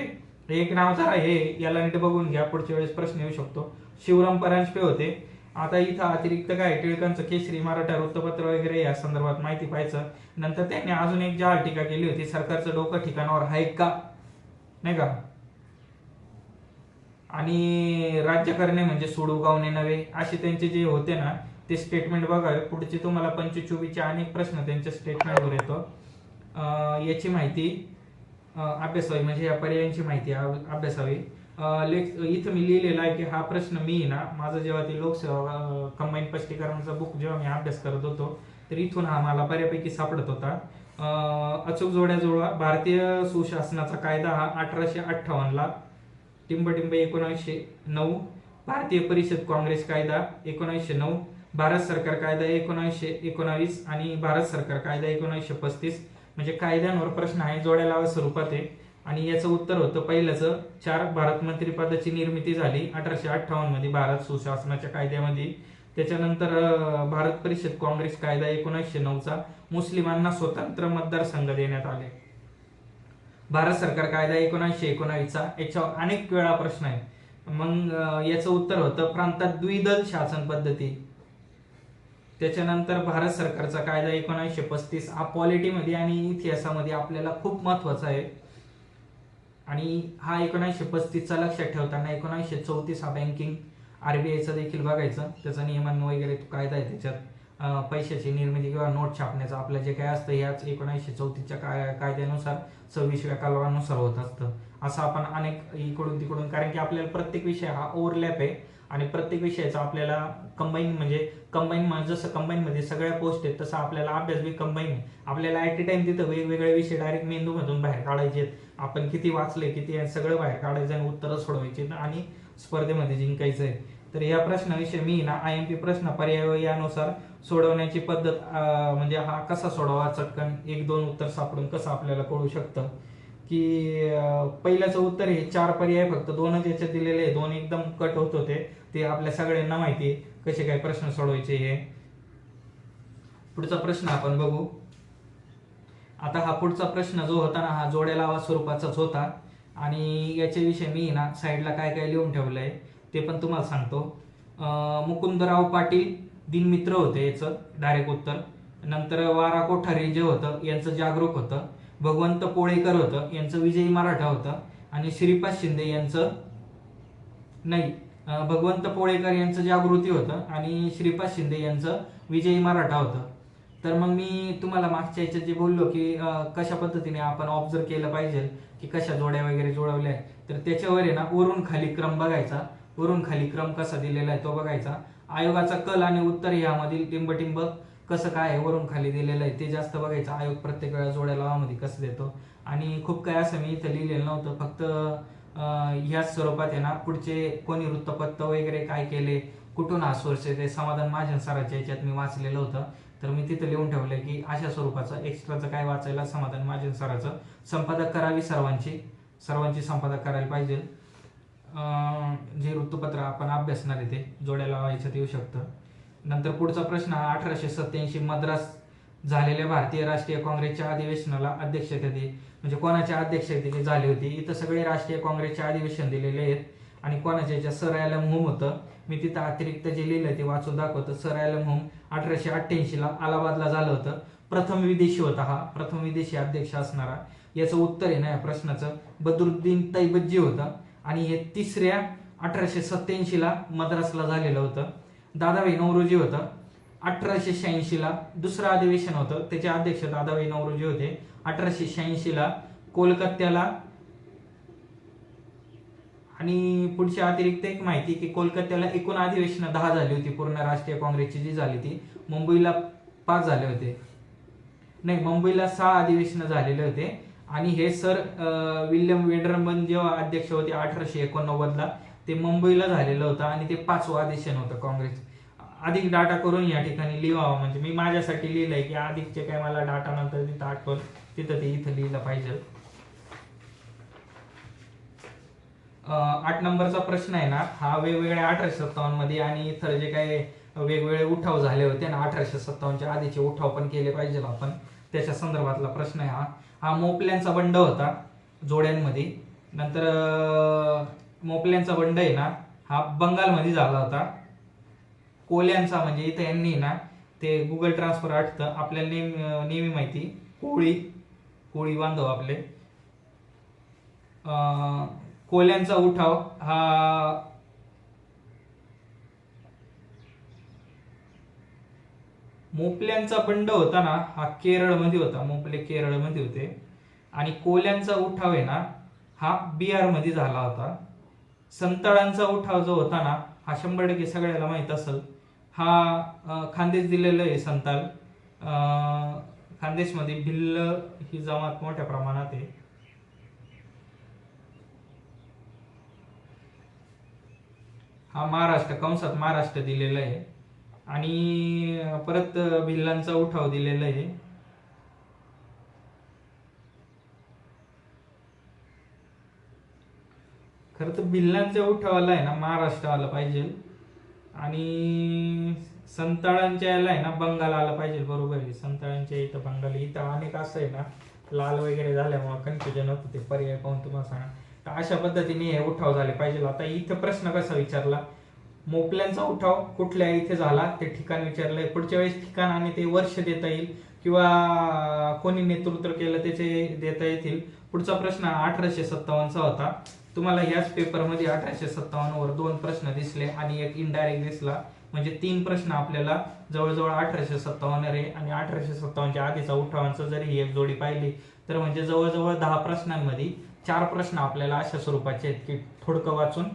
S1: एक नाव जरा हे याला नीट बघून घ्या, पुढच्या वेळेस प्रश्न येऊ शकतो. शिवराम परांजपे होते. आता इथं अतिरिक्त काय, टिळकांचं केसरी मराठा वृत्तपत्र वगैरे या संदर्भात माहिती पाहायचं. नंतर त्यांनी अजून एक जहाल टीका केली होती, सरकारचं डोकं ठिकाणावर आहे का, नाही का. आणि राज्य करणे म्हणजे सोडू गावणे नव्हे, असे त्यांचे जे होते ना ते स्टेटमेंट बघा. पुढचे तुम्हाला 25-24 अनेक प्रश्न त्यांच्या स्टेटमेंटवर येतो. याची माहिती अभ्यासावी, म्हणजे या पर्यायांची माहिती अभ्यासावी. इथं मी लिहिलेला आहे की हा प्रश्न मी ना माझं जेव्हा ते लोकसेवा कंबाईन स्पष्टीकरणाचा बुक जेव्हा मी अभ्यास करत होतो तर इथून हा मला बऱ्यापैकी सापडत होता. अचूक जोड्या जुळवा. भारतीय सुशासनाचा कायदा हा 1858ला, टिंबटिंब 1909, भारतीय परिषद काँग्रेस कायदा 1909, भारत सरकार कायदा 1919 आणि भारत सरकार कायदा 1935. म्हणजे कायद्यांवर प्रश्न आहे, जोड्या लावा स्वरूपात आहे. आणि याचं उत्तर होतं पहिल्याचं 4. भारत मंत्रिपदाची निर्मिती झाली 1858 मध्ये भारत सुशासनाच्या कायद्यामध्ये. त्याच्यानंतर भारत परिषद काँग्रेस कायदा 1909चा, मुस्लिमांना स्वतंत्र मतदारसंघ देण्यात आले. भारत सरकार कायदा 1919चा. याच्यावर अनेक वेळा प्रश्न आहे. मग याचं उत्तर होतं प्रांतात द्विदल शासन पद्धती. त्याच्यानंतर भारत सरकारचा कायदा 1935 हा पॉलिटीमध्ये आणि इतिहासामध्ये आपल्याला खूप महत्वाचा आहे. आणि हा 1935चा लक्षात ठेवताना 1934 हा बँकिंग आरबीआयचा देखील बघायचं, त्याचा नियमन वगैरे कायदा आहे. त्याच्यात पैशाची निर्मिती किंवा नोट छापण्याचं आपलं जे काय असतं याच 1934च्या कायद्यानुसार 26व्या कलमानुसार होत असतं. असं आपण अनेक इकडून तिकडून, कारण की आपल्याला प्रत्येक विषय हा ओव्हरलॅप आहे आणि प्रत्येक विषयाचा आपल्याला कंबाईन जसं कंबाईनमध्ये सगळ्या पोस्ट आहेत तसं आपल्याला अभ्यास बी कंबाईन आहे. आपल्याला ॲट ए टाइम तिथं वेगवेगळे विषय डायरेक्ट मेंदूमधून बाहेर काढायचे आहेत. आपण किती वाचले किती सगळं बाहेर काढायचं आणि उत्तरं सोडवायची आणि स्पर्धेमध्ये जिंकायचं आहे. तर या प्रश्नाविषयी मी ना IMP प्रश्न पर्याय यानुसार सोडवण्याची पद्धत, म्हणजे हा कसा सोडवा चटकन 1-2 उत्तर सापडून कसं आपल्याला कळू शकतं की पहिल्याचं उत्तर हे 4 पर्याय फक्त 2च याच्यात दिलेले आहे. 2 एकदम कट होत होते, ते आपल्या सगळ्यांना माहिती आहे कसे काय प्रश्न सोडवायचे हे. पुढचा प्रश्न आपण बघू. आता हा पुढचा प्रश्न जो होता ना हा जोड्या लावा स्वरूपाचाच होता. आणि याच्याविषयी मी ना साईडला काय काय लिहून ठेवलं आहे ते पण तुम्हाला सांगतो. मुकुंदराव पाटील दिनमित्र होते याचं डायरेक्ट उत्तर. नंतर वारा कोठारी जे होतं यांचं जागरूक होतं. भगवंत पोळेकर होतं यांचं विजयी मराठा होतं. आणि श्रीपाद शिंदे यांचं नाही, भगवंत पोळेकर यांचं जागृती होतं आणि श्रीपाद शिंदे यांचं विजयी मराठा होतं. तर मग मी तुम्हाला मागच्या याच्यात जे बोललो की कशा पद्धतीने आपण ऑब्झर्व केलं पाहिजे की कशा जोड्या वगैरे जोडवल्या आहेत, तर त्याच्यावर आहे ना वरून खाली क्रम बघायचा. वरून खाली क्रम कसा दिलेला आहे तो बघायचा. आयोगाचा कल आणि उत्तर यामधील टिंबटिंब कसं काय आहे वरून खाली दिलेलं आहे ते जास्त बघायचं. आयोग प्रत्येक वेळा जोड्या लावामध्ये कसं देतो. आणि खूप काय असं मी इथं लिहिलेलं नव्हतं, फक्त ह्याच स्वरूपात आहे ना पुढचे कोणी वृत्तपत्र वगैरे काय केले, कुठून हा सोर्स आहे ते समाधान महाजन सरांच्या याच्यात मी वाचलेलं होतं. तर मी तिथं लिहून ठेवलंय की अशा स्वरूपाचं एक्स्ट्राचं काय वाचायला समाधान महाजन सरांचं संपादक करावी, सर्वांची संपादक करायला पाहिजे. जे वृत्तपत्र आपण अभ्यासणार आहे ते जोड्या लावायच्यात येऊ शकतं. नंतर पुढचा प्रश्न 1887 मद्रास झालेल्या भारतीय राष्ट्रीय काँग्रेसच्या अधिवेशनाला अध्यक्षतेने म्हणजे कोणाच्या अध्यक्षतेने झाली होती. इथं सगळे राष्ट्रीय काँग्रेसचे अधिवेशन दिलेले आहेत आणि कोणाच्या याच्या सर ॲलन हुम होतं. मी तिथं अतिरिक्त जे लिहिलं ते वाचून दाखवतं. सर ॲलन हुम 1888ला अलाहाबादला झालं होतं. प्रथम विदेशी होता हा, प्रथम विदेशी अध्यक्ष असणारा. याचं उत्तर आहे ना या प्रश्नाचं बद्रुद्दीन तैयबजी होतं आणि हे तिसऱ्या 1887ला मद्रासला झालेलं होतं. दादाभाई नौरोजी होतं. 1886ला दुसरं अधिवेशन होतं, त्याचे अध्यक्ष दादाभाई नौरोजी होते. 1886ला कोलकात्याला. आणि पुढची अतिरिक्त एक माहिती की कोलकात्याला एकूण अधिवेशनं 10 झाली होती. पूर्ण राष्ट्रीय काँग्रेसची जी झाली ती मुंबईला 5 झाले होते. नाही, मुंबईला 6 अधिवेशनं झालेले होते. आणि हे सर विल्यम वेंडरबर्न जेव्हा अध्यक्ष होते 1889ला ते मुंबईला झालेलं होतं आणि ते 5वं अधिवेशन होतं काँग्रेस. अधिक डाटा करून या ठिकाणी लिहावं, म्हणजे मी माझ्यासाठी लिहिलंय की अधिकचे काय मला डाटा नंतर तिथं आठवल तिथं ते इथं लिहिलं पाहिजे. 8 नंबरचा प्रश्न आहे ना हा वेगवेगळ्या 1857 मध्ये आणि इतर जे काही वेगवेगळे उठाव झाले होते ना 1857च्या आधीचे उठाव पण केले पाहिजे आपण, त्याच्या संदर्भातला प्रश्न आहे हा. हा मोपल्यांचा बंड होता जोड्यांमध्ये. नंतर मोपल्यांचा बंड आहे ना हा बंगालमध्ये झाला होता. कोल्यांचा म्हणजे इथं यांनी ना ते गुगल ट्रान्सफर आठतं आपल्याला नेहमी माहिती कोळी बांधव आपले. कोल्यांचा उठाव हा मोपल्यांचा बंड होता ना हा केरळमध्ये होता. मोपले केरळमध्ये होते. आणि कोल्यांचा उठाव आहे ना हा बिहारमध्ये झाला होता. संताळांचा उठाव जो होता ना हा 100% सगळ्याला माहित असेल. हा खानदेश दिलेलं आहे संताल. खानदेशमध्ये भिल्ल ही जमात मोठ्या प्रमाणात आहे. हा महाराष्ट्र कंसात महाराष्ट्र दिलेला आहे. आणि परत भिल्लांचा उठाव दिलेला आहे. खरं तर भिल्लांच्या उठावाला आहे ना महाराष्ट्र आलं पाहिजे आणि संताळांच्या याला आहे ना बंगाल आलं पाहिजे. बरोबर आहे, संताळांच्या इथं बंगाल. इथं अनेक असं आहे ना लाल वगैरे झाल्यामुळे कन्फ्युजन होतं ते पर्याय पाहून तुम्हाला सांगा. तर अशा पद्धतीने हे उठाव झाले पाहिजे. आता इथं प्रश्न कसा विचारला, मोपल्यांचा उठाव कुठल्या इथे झाला ते ठिकाण विचारलंय. पुढच्या वेळेस ठिकाण आणि ते वर्ष देता येईल किंवा कोणी नेतृत्व केलं त्याचे देता येतील. पुढचा प्रश्न 1857चा होता. तुम्हाला याच पेपरमध्ये 1857 वर 2 प्रश्न दिसले आणि एक इनडायरेक्ट दिसला. म्हणजे 3 प्रश्न आपल्याला जवळजवळ 1857 रे आणि 1857च्या आधीचा उठावांचा जरी ही एक जोडी पाहिली तर म्हणजे जवळजवळ 10 प्रश्नांमध्ये 4 प्रश्न आपल्याला अशा स्वरूपाचे आहेत की थोडकं वाचून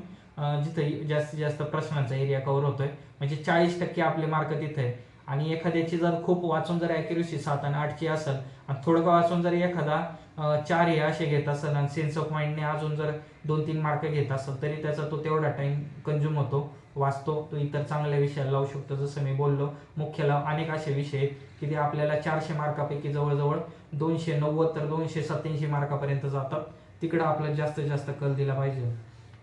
S1: जिथं जास्तीत जास्त प्रश्नांचा एरिया कव्हर होतोय. म्हणजे 40% आपले मार्क तिथे आहे. आणि एखाद्याची जर खूप वाचून जर अॅक्युरेसी 7 आणि 8ची असेल आणि थोडं वाचून जर एखादा 4 हे असे घेत असेल आणि सेन्स ऑफ माइंडने अजून जर 2-3 मार्क घेत असेल तरी त्याचा तो तेवढा टाइम कंझ्युम होतो, वाचतो. तो इतर चांगल्या विषयाला लावू शकतो. जसं मी बोललो मुख्यला अनेक असे विषय आहेत की ते आपल्याला 400 मार्कापैकी जवळजवळ 290 तर 287 मार्कापर्यंत जातात. तिकडं आपल्याला जास्तीत जास्त कल दिला पाहिजे.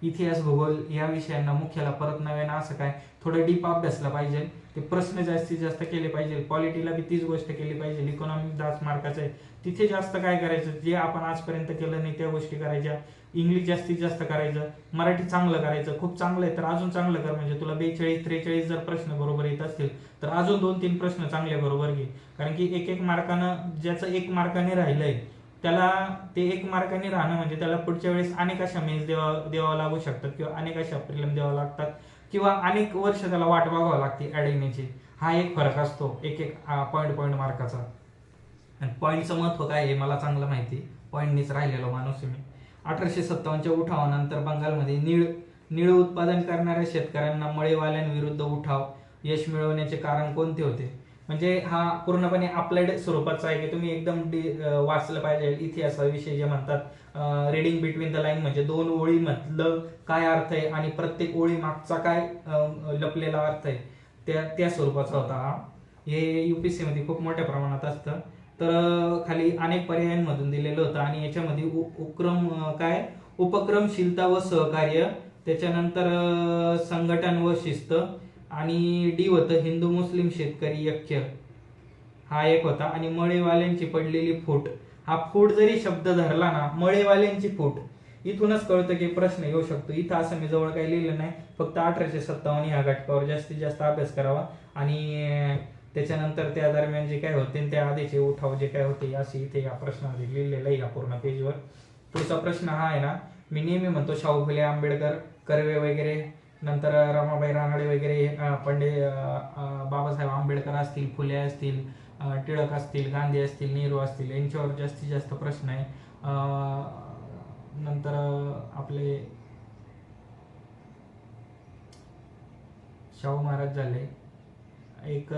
S1: इतिहास भूगोल या विषयांना मुख्याला परत नव्यानं असं काय थोडं डीप अभ्यासला पाहिजे. ते प्रश्न जास्तीत जास्त केले पाहिजे. पॉलिटीला बी तीच गोष्ट केली पाहिजे. इकॉनॉमिक 10 मार्काचं आहे तिथे जास्त काय करायचं, जे आपण आजपर्यंत केलं नाही त्या गोष्टी करायच्या. इंग्लिश जास्तीत जास्त करायचं, मराठी चांगलं करायचं. खूप चांगलं आहे तर अजून चांगलं कर, म्हणजे तुला 42-43 जर प्रश्न बरोबर येत असतील तर अजून 2-3 प्रश्न चांगले बरोबर घे. कारण की एक मार्कानं, ज्याचं 1 मार्काने राहिलंय त्याला ते 1 मार्काने राहणं म्हणजे त्याला पुढच्या वेळेस अनेक अशा मेन्स द्यावा लागू शकतात, किंवा अनेक अशा प्रिलिम द्यावा लागतात, किंवा अनेक वर्ष त्याला वाट बघावं लागते ऍड येण्याची. हा एक फरक असतो एक पॉईंट मार्काचा. आणि पॉईंटचं महत्व काय आहे मला चांगलं माहिती, पॉईंटनीच राहिलेलो माणूस आहे मी. 1857च्या उठावानंतर बंगालमध्ये नीळ उत्पादन करणाऱ्या शेतकऱ्यांना मळेवाल्यांविरुद्ध उठाव यश मिळवण्याचे कारण कोणते होते? म्हणजे हा पूर्णपणे अप्लाइड स्वरूपाचा आहे की तुम्ही एकदम वाचलं पाहिजे. इतिहासाविषयी जे म्हणतात रिडिंग बिटवीन द लाईन, म्हणजे 2 ओळीमधलं काय अर्थ आहे आणि प्रत्येक ओळी मागचा काय लपलेला अर्थ आहे, त्या स्वरूपाचा होता हा. हे युपीएससी मध्ये खूप मोठ्या प्रमाणात असतं. तर खाली अनेक पर्यायांमधून दिलेलं होतं आणि याच्यामध्ये उपक्रमशीलता व सहकार्य, त्याच्यानंतर संघटन व शिस्त, आणि डी होतं हिंदू मुस्लिम शेतकरी ऐक्य, हा एक होता. आणि मळेवाल्यांची पडलेली फूट, हा फूट जरी शब्द धरला ना, मळेवाल्यांची फूट, इथूनच कळतं की प्रश्न येऊ शकतो. इथं असं मी जवळ काही लिहिलं नाही, फक्त 1857 ह्या घटकावर जास्तीत जास्त अभ्यास करावा आणि त्याच्यानंतर त्या दरम्यान जे काय होते त्या आधीचे उठाव जे काय होते असे इथे या प्रश्नामध्ये लिहिलेलं आहे या पूर्ण पेजवर. पुढचा प्रश्न हा आहे ना, मी नेहमी म्हणतो शाहू फुले आंबेडकर, कर्वे वगैरे, नंतर रमाबाई रानडे वगैरे, बाबासाहेब आंबेडकर असतील, फुले असतील, टिळक असतील, गांधी असतील, नेहरू असतील, यांच्यावर जास्तीत जास्त प्रश्न आहे. नंतर आपले शाहू महाराज झाले. एक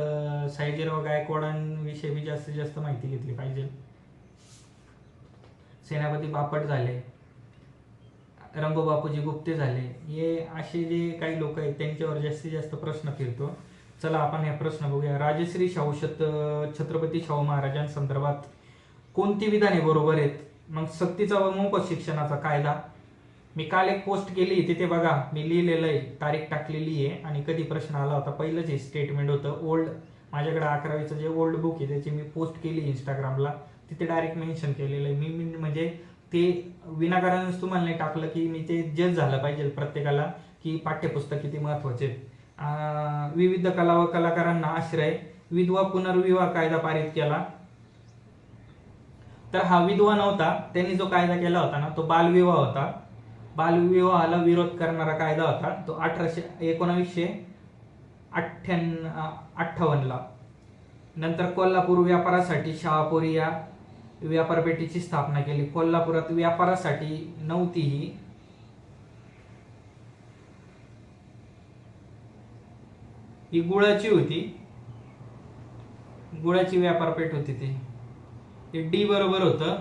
S1: सयाजीराव गायकवाडांविषयी बी जास्तीत जास्त माहिती घेतली पाहिजे. सेनापती बापट झाले, रंगो बापूजी गुप्ते झाले. हे असे जे काही लोक आहेत त्यांच्यावर जास्तीत जास्त प्रश्न फिरतो. चला आपण हे प्रश्न बघूया. राजश्री छत्रपती शाहू महाराजांसंदर्भात कोणती विधाने बरोबर आहेत? मग सक्तीचा व मोफत शिक्षणाचा कायदा. मी काल एक पोस्ट केली, तिथे बघा मी लिहिलेलं आहे, तारीख टाकलेली आहे आणि कधी प्रश्न आला होता. पहिलंच हे स्टेटमेंट होतं. ओल्ड, माझ्याकडे 11वीचं जे ओल्ड बुक आहे त्याची मी पोस्ट केली इंस्टाग्रामला, तिथे डायरेक्ट मेन्शन केलेलं आहे. मी म्हणजे ते विनाकारणच तुम्हाला नाही टाकलं की मी ते जज झालं पाहिजे प्रत्येकाला की पाठ्यपुस्तक किती महत्वाचे. विविध कला व कलाकारांना आश्रय, विधवा पुनर्विवाह कायदा पारित केला. तर हा विधवा नव्हता, त्यांनी जो कायदा केला होता ना तो बालविवाह होता. बालविवाहाला विरोध करणारा कायदा होता तो 1958 ला. नंतर कोल्हापूर व्यापारासाठी शहापुरी या व्यापारपेठेची स्थापना केली. कोल्हापुरात व्यापारासाठी नव्हती ही गुळाची होती, गुळाची व्यापारपेठ होती ती. डी बरोबर होतं,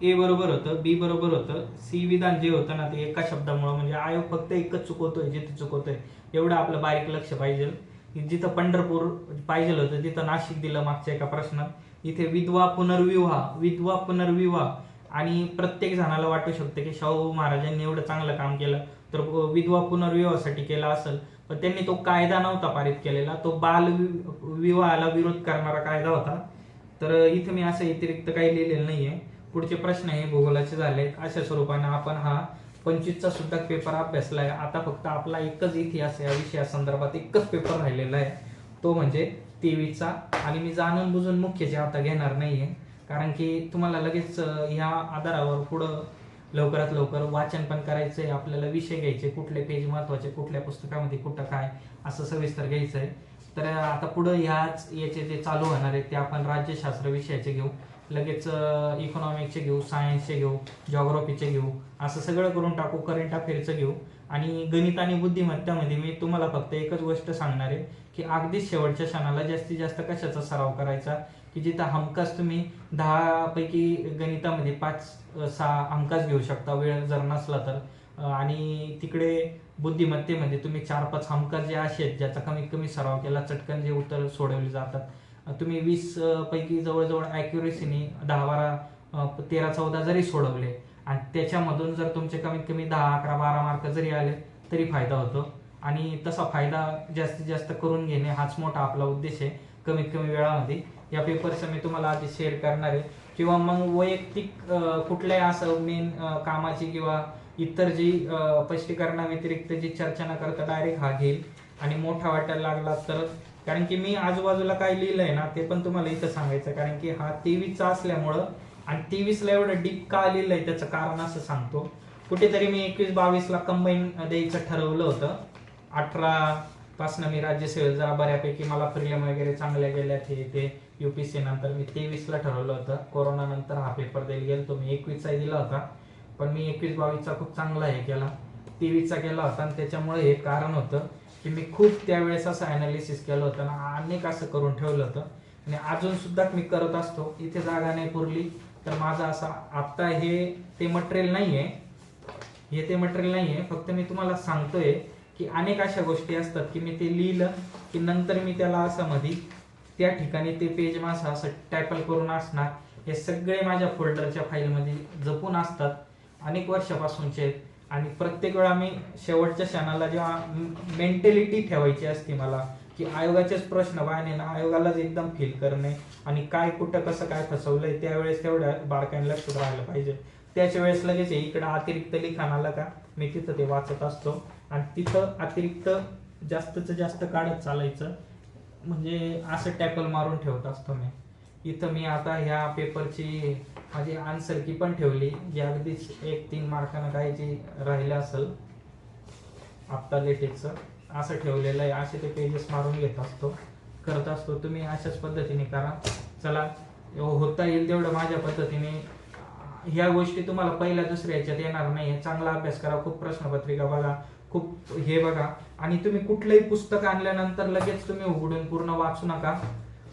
S1: ए बरोबर होतं, बी बरोबर होतं, सी विधान जे होतं ना ते एका शब्दामुळे, म्हणजे आयोग फक्त एकच चुकवतोय, जिथे चुकवतोय एवढं आपलं बारीक लक्ष पाहिजे. जिथं पंढरपूर पाहिजे होतं तिथं नाशिक दिलं मागच्या एका प्रश्नात. इथे विधवा पुनर्विवाह, आणि प्रत्येक जणाला वाटू शकतं की शाहू महाराजांनी एवढं चांगलं काम केलं तर विधवा पुनर्विवाहासाठी केला असेल, पण त्यांनी तो कायदा नव्हता पारित केलेला, तो बाल विवाहाला विरोध करणारा कायदा होता. तर इथे मी असं व्यतिरिक्त काही लिहिलेलं नाहीये. पुढचे प्रश्न हे भूगोलाचे झाले. अशा स्वरूपाने आपण हा 25चा सुद्धा पेपर अभ्यासलाय. आता फक्त आपला एकच इतिहास या विषयासंदर्भात एकच पेपर राहिलेला आहे, तो म्हणजे 23चा. आणि मी जाणून बुजून मुख्यचे आता घेणार नाहीये, कारण की तुम्हाला लगेच ह्या आधारावर पुढं लवकरात लवकर वाचन पण करायचंय, आपल्याला विषय घ्यायचे, कुठले पेज महत्वाचे, कुठल्या पुस्तकामध्ये कुठं काय असं सविस्तर घ्यायचंय. तर आता पुढं याचे जे चालू होणार आहेत ते आपण राज्यशास्त्र विषयाचे घेऊ, लगेच इकॉनॉमिक्सचे घेऊ, सायन्सचे घेऊ, जॉग्राफीचे घेऊ, असं सगळं करून टाकू. करंट अफेअरचं घेऊ. आणि गणित आणि बुद्धिमत्तामध्ये मी तुम्हाला फक्त एकच गोष्ट सांगणार आहे की अगदी शेवटच्या क्षणाला जास्तीत जास्त कशाचा सराव करायचा, की जिथं हमखास तुम्ही 10 पैकी गणितामध्ये 5-6 हमखास घेऊ शकता वेळ जर नसला तर, आणि तिकडे बुद्धिमत्तेमध्ये तुम्ही 4-5 हमखास जे असे आहेत ज्याचा कमीत कमी सराव केला चटकन जे उत्तर सोडवले जातात. तुम्ही 20 पैकी जवळजवळ ॲक्युरेसीने 10-12-13-14 जरी सोडवले आणि त्याच्यामधून जर तुमचे कमीत कमी 10-11-12 मार्क जरी आले तरी फायदा होतो. आणि तसा फायदा जास्तीत जास्त करून घेणे हाच मोठा आपला उद्देश आहे कमीत कमी वेळामध्ये. या पेपरचं मी तुम्हाला आधी शेअर करणार आहे. किंवा मग वैयक्तिक कुठल्याही असं मेन कामाची किंवा इतर जी स्पष्टीकरणाव्यतिरिक्त जी चर्चा न करता डायरेक्ट हा घेईल आणि मोठा वाटायला लागला तर, कारण की मी आजूबाजूला काय लिहिलंय ना ते पण तुम्हाला इथं सांगायचं, कारण की हा 23चा असल्यामुळं आणि 23ला एवढं डीप का लिहिलंय त्याचं कारण असं सांगतो. कुठेतरी मी 21-22ला कंबाईन द्यायचं ठरवलं होतं. 18 पासनं मी राज्यसेवेत जरा बऱ्यापैकी मला प्रिलिम वगैरे चांगल्या गेल्या ते UPSC नंतर मी 23ला ठरवलं होतं. कोरोना नंतर हा पेपर द्यायला गेलो, मी 21चा दिला होता, पण मी 21-22चा खूप चांगला हे केला, 23चा केला होता. आणि त्याच्यामुळे हे कारण होतं की मी खूप त्यावेळेस असं अनालिसिस केलं होतं ना, अनेक असं करून ठेवलं होतं आणि अजून सुद्धा मी करत असतो. इथे जागा नाही पुरली तर माझं असं आत्ता हे ते मटेरियल नाहीये, हे ते मटेरियल नाहीये, फक्त मी तुम्हाला सांगतोय की अनेक अशा गोष्टी असतात की मी ते लिहिलं की नंतर मी त्याला असं मध्ये त्या ठिकाणी ते पेज माझं असं टॅपल करून असणार. हे सगळे माझ्या फोल्डरच्या फाईलमध्ये जपून असतात, अनेक वर्षापासूनचे आहेत. आणि प्रत्येक वेळा मी शेवटच्या क्षणाला जेव्हा मेंटॅलिटी ठेवायची असते मला की आयोगाचेच प्रश्न बाळणे ना, आयोगालाच एकदम फील करणे आणि काय कुठं कसं काय फसवलंय, त्यावेळेस तेवढ्या बारकाईने लक्षात राहायला पाहिजे. त्याच्या वेळेस लगेच इकडं अतिरिक्त लिखाण आलं का मी तिथं ते वाचत असतो आणि तिथं अतिरिक्त जास्तीत जास्त काढत चालायचं, म्हणजे असं टॅकल मारून ठेवत असतो मी. इथं मी आता ह्या पेपरची माझी आन्सर की पण ठेवली, जी अगदीच 1-3 मार्कानं काय जी राहिलं असेल आत्ता लेटेक्सचं असं ठेवलेलं आहे. असे ते पेजेस मारून घेत असतो, करत असतो. तुम्ही अशाच पद्धतीने करा. चला, होता येईल तेवढं माझ्या पद्धतीने. ह्या गोष्टी तुम्हाला पहिल्या दुसऱ्या ह्याच्यात येणार नाही. चांगला अभ्यास करा, खूप प्रश्नपत्रिका बघा, खूप हे बघा. आणि तुम्ही कुठलंही पुस्तक आणल्यानंतर लगेच तुम्ही उघडून पूर्ण वाचू नका.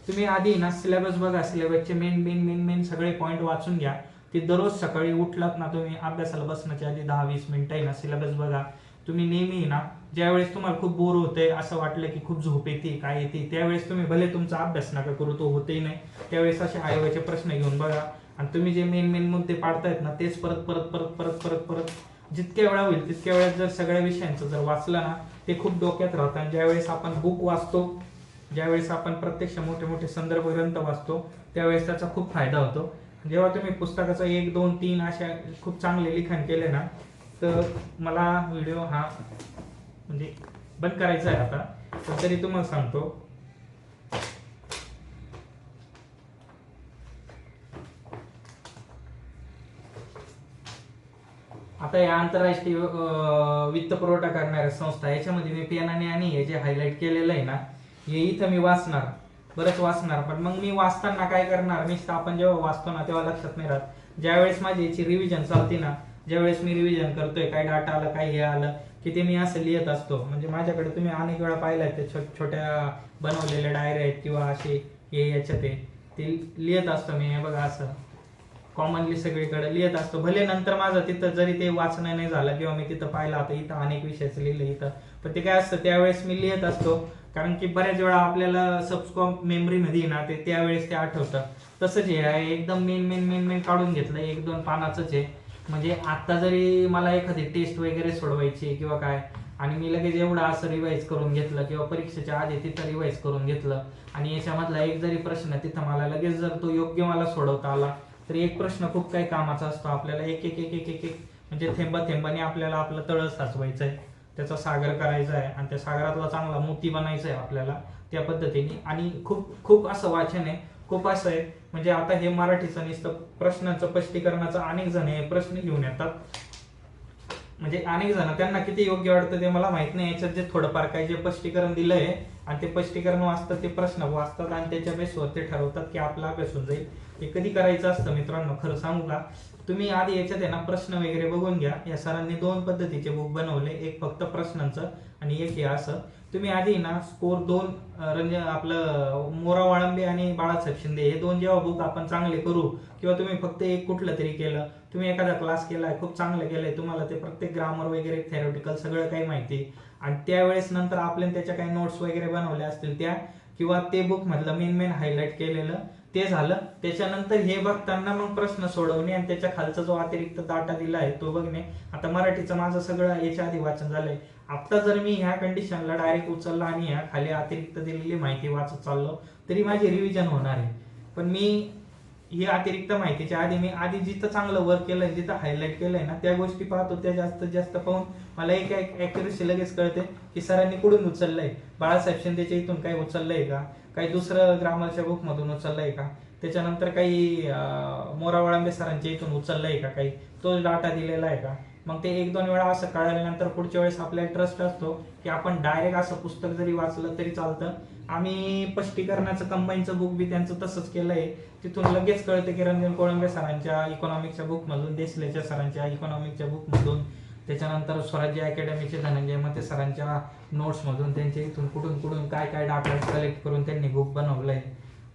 S1: तुम्ही आधी ना सिलेबस बघा, सिलेबसचे मेन सगळे पॉईंट वाचून घ्या. ते दररोज सकाळी उठलात ना तुम्ही अभ्यासाला बसण्याच्या आधी 10-20 मिनिटं आहे ना सिलेबस बघा. तुम्ही नेहमी ना ज्यावेळेस तुम्हाला खूप बोर होतंय, असं वाटलं की खूप झोप येते काय येते, त्यावेळेस तुम्ही भले तुमचा अभ्यास नका करू, तो होतही नाही, त्यावेळेस असे आयोगाचे प्रश्न घेऊन बघा. आणि तुम्ही जे मेन मुद्दे पाडतायत ना तेच परत परत परत परत परत परत जितक्या वेळा होईल तितक्या वेळेस जर सगळ्या विषयांचं जर वाचलं ना ते खूप डोक्यात राहतं. आणि ज्यावेळेस आपण बुक वाचतो, ज्यावेळेस आपण प्रत्यक्ष मोठे मोठे संदर्भ ग्रंथ वाचतो त्यावेळेस त्याचा खूप फायदा होतो. जेव्हा तुम्ही पुस्तकाचं 1, 2, 3 अशा खूप चांगले लिखाण केले ना, तर मला व्हिडिओ हा म्हणजे बंद करायचा आहे आता, पण तरी तुम्हाला सांगतो आता या आंतरराष्ट्रीय वित्त पुरवठा करणाऱ्या संस्था याच्यामध्ये मी पेनाने आणि हे जे हायलाइट केलेलं आहे ना हे इथं मी वाचणार, बरंच वाचणार. पण मग मी वाचताना काय करणार, मी आपण जेव्हा वाचतो ना तेव्हा लक्षात नाही राहत. ज्यावेळेस माझी याची रिव्हिजन चालते ना, ज्यावेळेस मी रिव्हिजन करतोय, काय डाटा आलं काय हे आलं की ते मी असं लिहित असतो. म्हणजे माझ्याकडे तुम्ही अनेक वेळा पाहिलाय ते छोट्या बनवलेल्या डायऱ्या आहेत किंवा असे हे याच्यात ते लिहित असतो मी. हे बघा असं कॉमनली सगळीकडे लिहित असतो. भले नंतर माझं तिथं जरी ते वाचणं नाही झालं किंवा मी तिथं पाहिलं आता इथं अनेक विषयाचं लिहिलं इथं, पण ते काय असतं त्यावेळेस मी लिहित असतो. कारण की बऱ्याच वेळा आपल्याला सबस्कॉप मेमरीमध्ये ना ते त्यावेळेस ते आठवतं. तसंच हे आहे, एकदम मेन काढून घेतलं, 1-2 पानाचंच आहे. म्हणजे आता जरी मला एखादी टेस्ट वगैरे सोडवायची किंवा काय आणि मी लगेच एवढं असं रिवाईज करून घेतलं किंवा परीक्षेच्या आधी तिथं रिवाईज करून घेतलं आणि याच्यामधला एक जरी प्रश्न तिथं मला लगेच जर तो योग्य मला सोडवता आला तर एक प्रश्न खूप काही कामाचा असतो. आपल्याला एक एक एक एक एक एक म्हणजे थेंबाने आपल्याला आपलं तळ साचवायचं आहे, त्याचा सागर करायचा आहे आणि त्या सागरातला चांगला मोती बनायचा आहे आपल्याला त्या पद्धतीने. आणि खूप खूप असं वाचन आहे, खूप असं आहे. म्हणजे आता हे मराठीचं नुसतं प्रश्नाचं स्पष्टीकरणाचं अनेक जण हे प्रश्न घेऊन येतात, म्हणजे अनेक जण त्यांना किती योग्य वाटतं ते मला माहित नाही. याच्यात जे थोडंफार काही जे स्पष्टीकरण दिलंय आणि ते स्पष्टीकरण वाचतात, ते प्रश्न वाचतात आणि त्याच्या बेसवर ते ठरवतात की आपला अभ्यास होऊन जाईल. हे कधी करायचं असतं मित्रांनो, खरं सांगू का, तुम्ही आधी याच्यात आहे ना प्रश्न वगैरे बघून घ्या. या सरांनी 2 पद्धतीचे बुक बनवले, एक फक्त प्रश्नांचं आणि एक हे असं. तुम्ही आधी ना स्कोर 2 आपलं मोरा वाळंबे आणि बाळासाहेब शिंदे हे 2 जेव्हा बुक आपण चांगले करू किंवा तुम्ही फक्त एक कुठलं तरी केलं, तुम्ही एखादा क्लास केलाय खूप चांगलं केलंय, तुम्हाला ते प्रत्येक ग्रामर वगैरे थेरोटिकल सगळं काही माहिती आणि त्यावेळेस नंतर आपल्याला त्याच्या काही नोट्स वगैरे बनवल्या असतील त्या किंवा ते बुक मधलं मेन हायलाइट केलेलं ते झालं. त्याच्यानंतर हे बघताना मग प्रश्न सोडवणे आणि त्याच्या खालचा जो अतिरिक्त डाटा दिला आहे तो बघणे. आता मराठीचं माझं सगळं याच्या आधी वाचन झालंय. आता जर मी ह्या कंडिशनला डायरेक्ट उचलला आणि ह्या खाली अतिरिक्त दिलेली माहिती वाचत चाललो तरी माझी रिव्हिजन होणार आहे. पण मी ही अतिरिक्त माहितीच्या आधी मी आधी जिथं चांगलं वर्क केलंय, जिथं हायलाईट केलंय ना त्या गोष्टी पाहतो, त्या जास्तीत जास्त पाहून मला एक ॲक्युरेसी लगेच कळते की सरांनी कुठून उचललंय, बाळासाहेब शिंदेच्या इथून काही उचललंय का, काही दुसरं ग्रामरच्या बुकमधून उचललंय का, त्याच्यानंतर काही मोरा वळंबे सरांच्या इथून उचललंय का, काही तो डाटा दिलेला आहे का. मग ते 1-2 वेळा असं कळल्यानंतर पुढच्या वेळेस आपल्याला ट्रस्ट असतो की आपण डायरेक्ट असं पुस्तक जरी वाचलं तरी चालतं. आम्ही स्पष्टीकरणाचं कंबाईनचं बुक बी त्यांचं तसंच केलंय. तिथून लगेच कळतं की रंजन कोळंबे सरांच्या इकॉनॉमिक्सच्या बुकमधून, देसलेच्या सरांच्या इकॉनॉमिक्सच्या बुकमधून, त्याच्यानंतर स्वराज्य अकॅडमीचे धनंजय मते सरांच्या नोट्समधून, त्यांच्या इथून कुठून कुठून काय काय डाटा कलेक्ट करून त्यांनी बुक बनवलंय.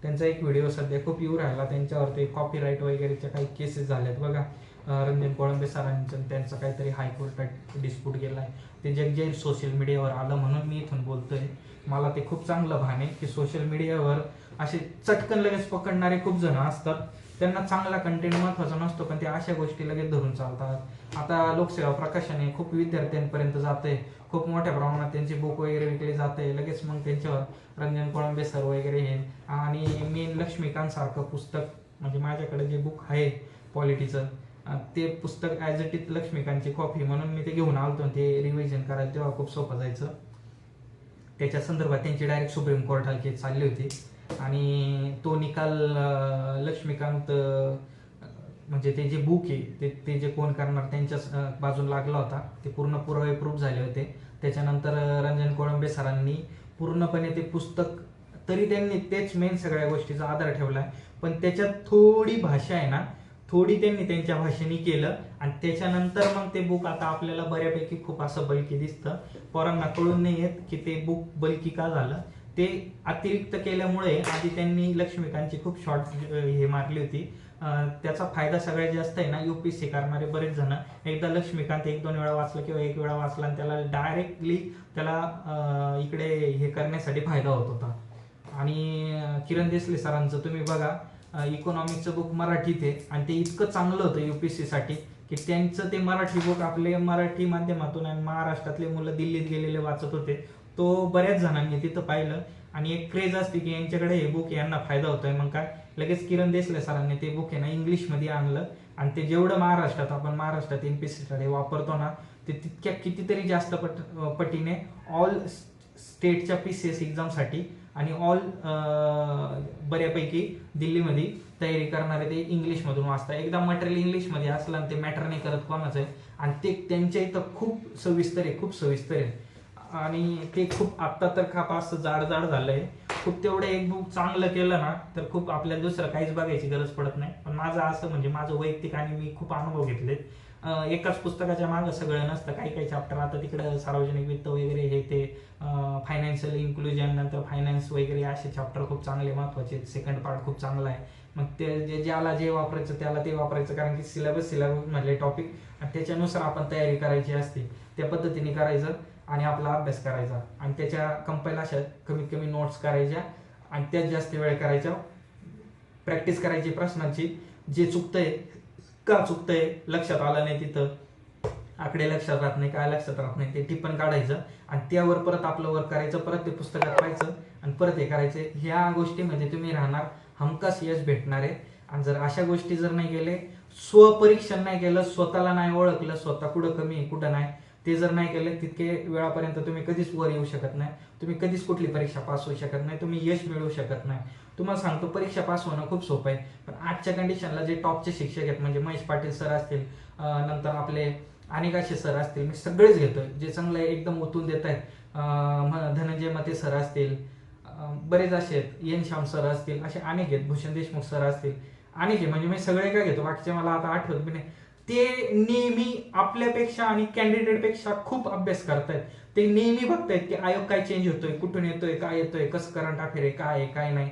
S1: त्यांचा एक व्हिडिओ सध्या खूप येऊ राहिला, त्यांच्यावरती कॉपीराईट वगैरेच्या काही केसेस झाल्यात बघा. रंजन कोळंबे सरांचं त्यांचं काहीतरी हायकोर्टात डिस्प्यूट गेलाय, ते जगजाहीर सोशल मीडियावर आलं म्हणून मी इथून बोलतोय. मला ते खूप चांगलं भान आहे की सोशल मीडियावर असे चटकन लगेच पकडणारे खूप जण असतात. त्यांना चांगला कंटेंट महत्वाचा नसतो, पण ते अशा गोष्टी लगेच धरून चालतात. आता लोकसेवा प्रकाशन हे खूप विद्यार्थ्यांपर्यंत जाते, खूप मोठ्या प्रमाणात त्यांची बुक वगैरे विकली जाते, लगेच मग त्यांच्यावर रंजन कोळंबे सर वगैरे हे. आणि मेन लक्ष्मीकांत सारखं पुस्तक, म्हणजे माझ्याकडे जे बुक आहे पॉलिटीचं, ते पुस्तक ॲज इट इज लक्ष्मीकांतची कॉपी म्हणून मी ते घेऊन आलतो. ते रिव्हिजन करायला तेव्हा खूप सोपं जायचं. त्याच्या संदर्भात त्यांची डायरेक्ट सुप्रीम कोर्टाला केस चालली होती आणि तो निकाल लक्ष्मीकांत म्हणजे ते जे बुक आहे ते जे कोण करणार त्यांच्याच बाजून लागला होता. ते पूर्ण पुरावे प्रूफ झाले होते. त्याच्यानंतर रंजन कोळंबे सरांनी पूर्णपणे ते पुस्तक, तरी त्यांनी तेच मेन सगळ्या गोष्टीचा आधार ठेवलाय, पण त्याच्यात थोडी भाषा आहे ना, थोडी त्यांनी त्यांच्या भाषेने केलं आणि त्याच्यानंतर मग ते बुक आता आपल्याला बऱ्यापैकी खूप असं बल्की दिसतं. पोरांना कळून नाही येत की ते बुक बल्की का झालं. ते अतिरिक्त केल्यामुळे आधी त्यांनी लक्ष्मीकांतची खूप शॉर्ट हे मारली होती. त्याचा फायदा सगळ्यात जास्त आहे ना UPSC करणारे बरेच जण, एकदा लक्ष्मीकांत 1-2 वेळा वाचलं किंवा 1 वेळा वाचला आणि त्याला डायरेक्टली त्याला इकडे हे करण्यासाठी फायदा होत होता. आणि किरण देसले सरांचं तुम्ही बघा, इकॉनॉमिक्सचं बुक मराठीत आहे आणि ते इतकं चांगलं होतं UPSC साठी की त्यांचं ते मराठी बुक आपले मराठी माध्यमातून आणि महाराष्ट्रातले मुलं दिल्लीत गेलेले वाचत होते. तो बऱ्याच जणांनी तिथं पाहिलं आणि एक क्रेज असते की यांच्याकडे हे बुक यांना फायदा होतोय. मग काय लगेच किरण देसले सरांनी ते बुक आहे ना इंग्लिशमध्ये आणलं आणि ते जेवढं महाराष्ट्रात MPSC वापरतो ना, ते तितक्या कितीतरी जास्त पटीने ऑल स्टेटच्या PCS एक्झामसाठी आणि ऑल बऱ्यापैकी दिल्लीमध्ये तयारी करणारे ते इंग्लिशमधून वाचतात. एकदा मटेरियल इंग्लिशमध्ये असलं आणि ते मॅटर नाही करत कोणाचं आहे आणि ते त्यांच्या इथं खूप सविस्तर आहे. आणि ते खूप आत्ता तर खाप असं जाड झालंय खूप. तेवढं एक बुक चांगलं केलं ना तर खूप आपल्याला दुसरं काहीच बघायची गरज पडत नाही. पण माझं असं म्हणजे माझं वैयक्तिक आणि मी खूप अनुभव घेतले. एकाच पुस्तकाच्या मागं सगळं नसतं. काही चॅप्टर आता तिकडं सार्वजनिक वित्त वगैरे हे ते फायनान्शियल इन्क्लुजन, नंतर फायनान्स वगैरे असे चॅप्टर खूप चांगले महत्वाचे. सेकंड पार्ट खूप चांगला आहे. मग ते ज्याला जे वापरायचं त्याला ते वापरायचं, कारण की सिलेबस मधले टॉपिक आणि त्याच्यानुसार आपण तयारी करायची असते. त्या पद्धतीने करायचं आणि आपला अभ्यास करायचा आणि त्याच्या कंपाईल अशा कमीत कमी नोट्स करायच्या आणि त्याच जास्त वेळ करायच्या. प्रॅक्टिस करायची प्रश्नांची. जे चुकतंय का चुकतंय लक्षात आलं नाही, तिथं आकडे लक्षात राहत नाही, काय लक्षात राहत नाही, ते टिप्पण काढायचं आणि त्यावर परत आपलं वर्क करायचं, परत ते पुस्तकात पाहायचं आणि परत हे करायचे. ह्या गोष्टीमध्ये तुम्ही राहणार, हमखास यश भेटणार आहे. आणि जर अशा गोष्टी जर नाही केले, स्वपरीक्षण नाही केलं, स्वतःला नाही ओळखलं, स्वतः कुठं कमी आहे कुठं नाही, ते जर नाही केले तितके वेळापर्यंत तुम्ही कधीच वर येऊ शकत नाही. तुम्ही कधीच कुठली परीक्षा पास होऊ शकत नाही, तुम्ही यश मिळवू शकत नाही. तुम्हाला सांगतो परीक्षा पास होणं खूप सोपं आहे, पण आजच्या कंडिशनला जे टॉपचे शिक्षक आहेत म्हणजे महेश पाटील सर असतील, नंतर आपले अनेक असे सर असतील, मी सगळेच घेतोय जे चांगलं एकदम ओतून देत आहेत. धनंजय मते सर असतील, बरेच असे आहेत, एन श्याम सर असतील, असे अनेक आहेत, भूषण देशमुख सर असतील, अनेक आहे. म्हणजे मी सगळे काय घेतो, बाकीचे मला आता आठवत बी नाही. ते नेहमी आपल्यापेक्षा आणि कॅन्डिडेटपेक्षा खूप अभ्यास करतायत. ते नेहमी बघतायत की आयोग काय चेंज होतोय, कुठून येतोय, काय येतोय, कसं करंट अफेअर आहे, काय आहे काय नाही.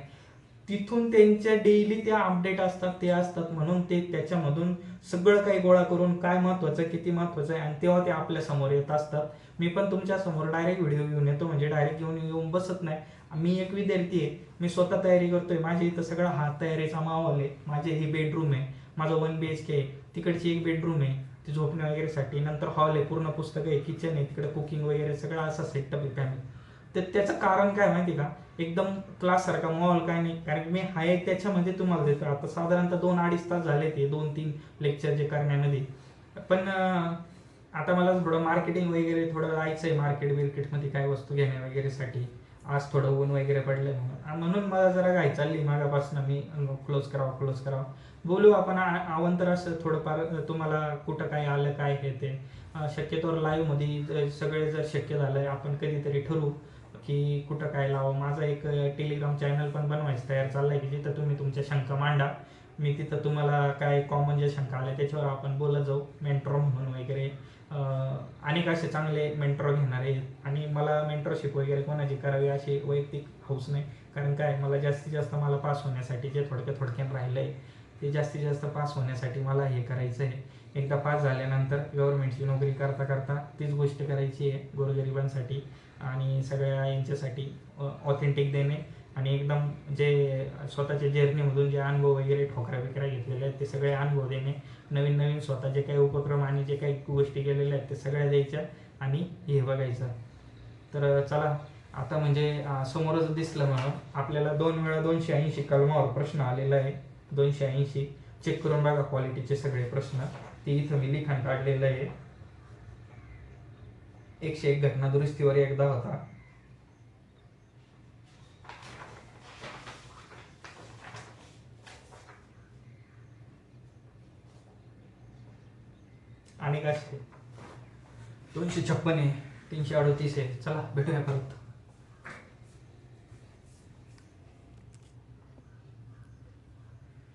S1: तिथून त्यांच्या डेली त्या अपडेट असतात, ते असतात, म्हणून ते त्याच्यामधून सगळं काही गोळा करून काय महत्वाचं, किती महत्वाचं आहे आणि तेव्हा ते आपल्या समोर येत असतात. मी पण तुमच्या समोर डायरेक्ट व्हिडिओ घेऊन येतो, म्हणजे डायरेक्ट येऊन बसत नाही. मी एक विद्यार्थी आहे, मी स्वतः तयारी करतोय. माझ्या इथं सगळा हा तयारीचा माहोल आहे. माझे ही बेडरूम आहे, माझं 1 BHK आहे, तिकडची एक बेडरूम आहे ती झोपण्या वगैरेसाठी, नंतर हॉल आहे, पूर्ण पुस्तक आहे, किचन आहे, तिकडे कुकिंग वगैरे सगळं असा सेटअप आहे फॅमिली. तर त्याचं कारण काय माहिती का, एकदम क्लास सारखा माहोल काय नाही, कारण की मी आहे त्याच्यामध्ये तुम्हाला देतो. आता साधारणतः 2-2.5 तास झाले ते 2-3 लेक्चर जे करण्यामध्ये. पण आता मला थोडं मार्केटिंग वगैरे थोडं जायचं आहे, मार्केटमध्ये काय वस्तू घेण्या वगैरेसाठी. आज थोडं ऊन वगैरे पडलंय म्हणून मला जरा घाई चालली मागापासून. मी क्लोज करावं. बोलू आपण अवांतर असं थोडंफार तुम्हाला कुठं काय आलं काय हे ते. शक्यतोवर लाईव्ह मध्ये सगळे जर शक्य झालंय आपण कधीतरी ठरवू की कुठं काय लावं. माझा एक टेलिग्राम चॅनल पण बनवायचं तयार चाललाय की जिथं तुम्ही तुमच्या शंका मांडा. मी तिथं तुम्हाला काय कॉमन जे शंका आल्या त्याच्यावर आपण बोलत जाऊ. मेंटॉर म्हणून वगैरे अनेक असे चांगले मेंटॉर घेणारे. आणि मला मेंटॉरशिप वगैरे कोणाची करावी अशी वैयक्तिक हौस नाही, कारण काय मला जास्तीत जास्त मला पास होण्यासाठी जे थोडक्यात राहिलंय ते जास्तीत जास्त पास होण्यासाठी मला हे करायचं आहे. एकदा पास झाल्यानंतर गव्हर्नमेंटची नोकरी करता करता तीच गोष्ट करायची आहे गोरगरिबांसाठी आणि सगळ्या यांच्यासाठी ऑथेंटिक देणे. आणि एकदम जे स्वतःच्या जर्नीमधून जे अनुभव वगैरे ठोकऱ्या बिकऱ्या घेतलेले आहेत ते सगळे अनुभव देणे. नवीन स्वतः जे काही उपक्रम आणि जे काही गोष्टी केलेल्या आहेत ते सगळ्या द्यायच्या आणि हे बघायचं. तर चला आता म्हणजे समोरच दिसलं म्हणून आपल्याला 2 वेळा 280 कलमावर प्रश्न आलेला आहे. 280 चेक करून बघा क्वालिटीचे सगळे प्रश्न. ते इथं मी लिखाण काढलेलं आहे. 101 घटना दुरुस्तीवर एकदा होता. आणि काय 256 आहे, 338 आहे. चला भेटूया परत.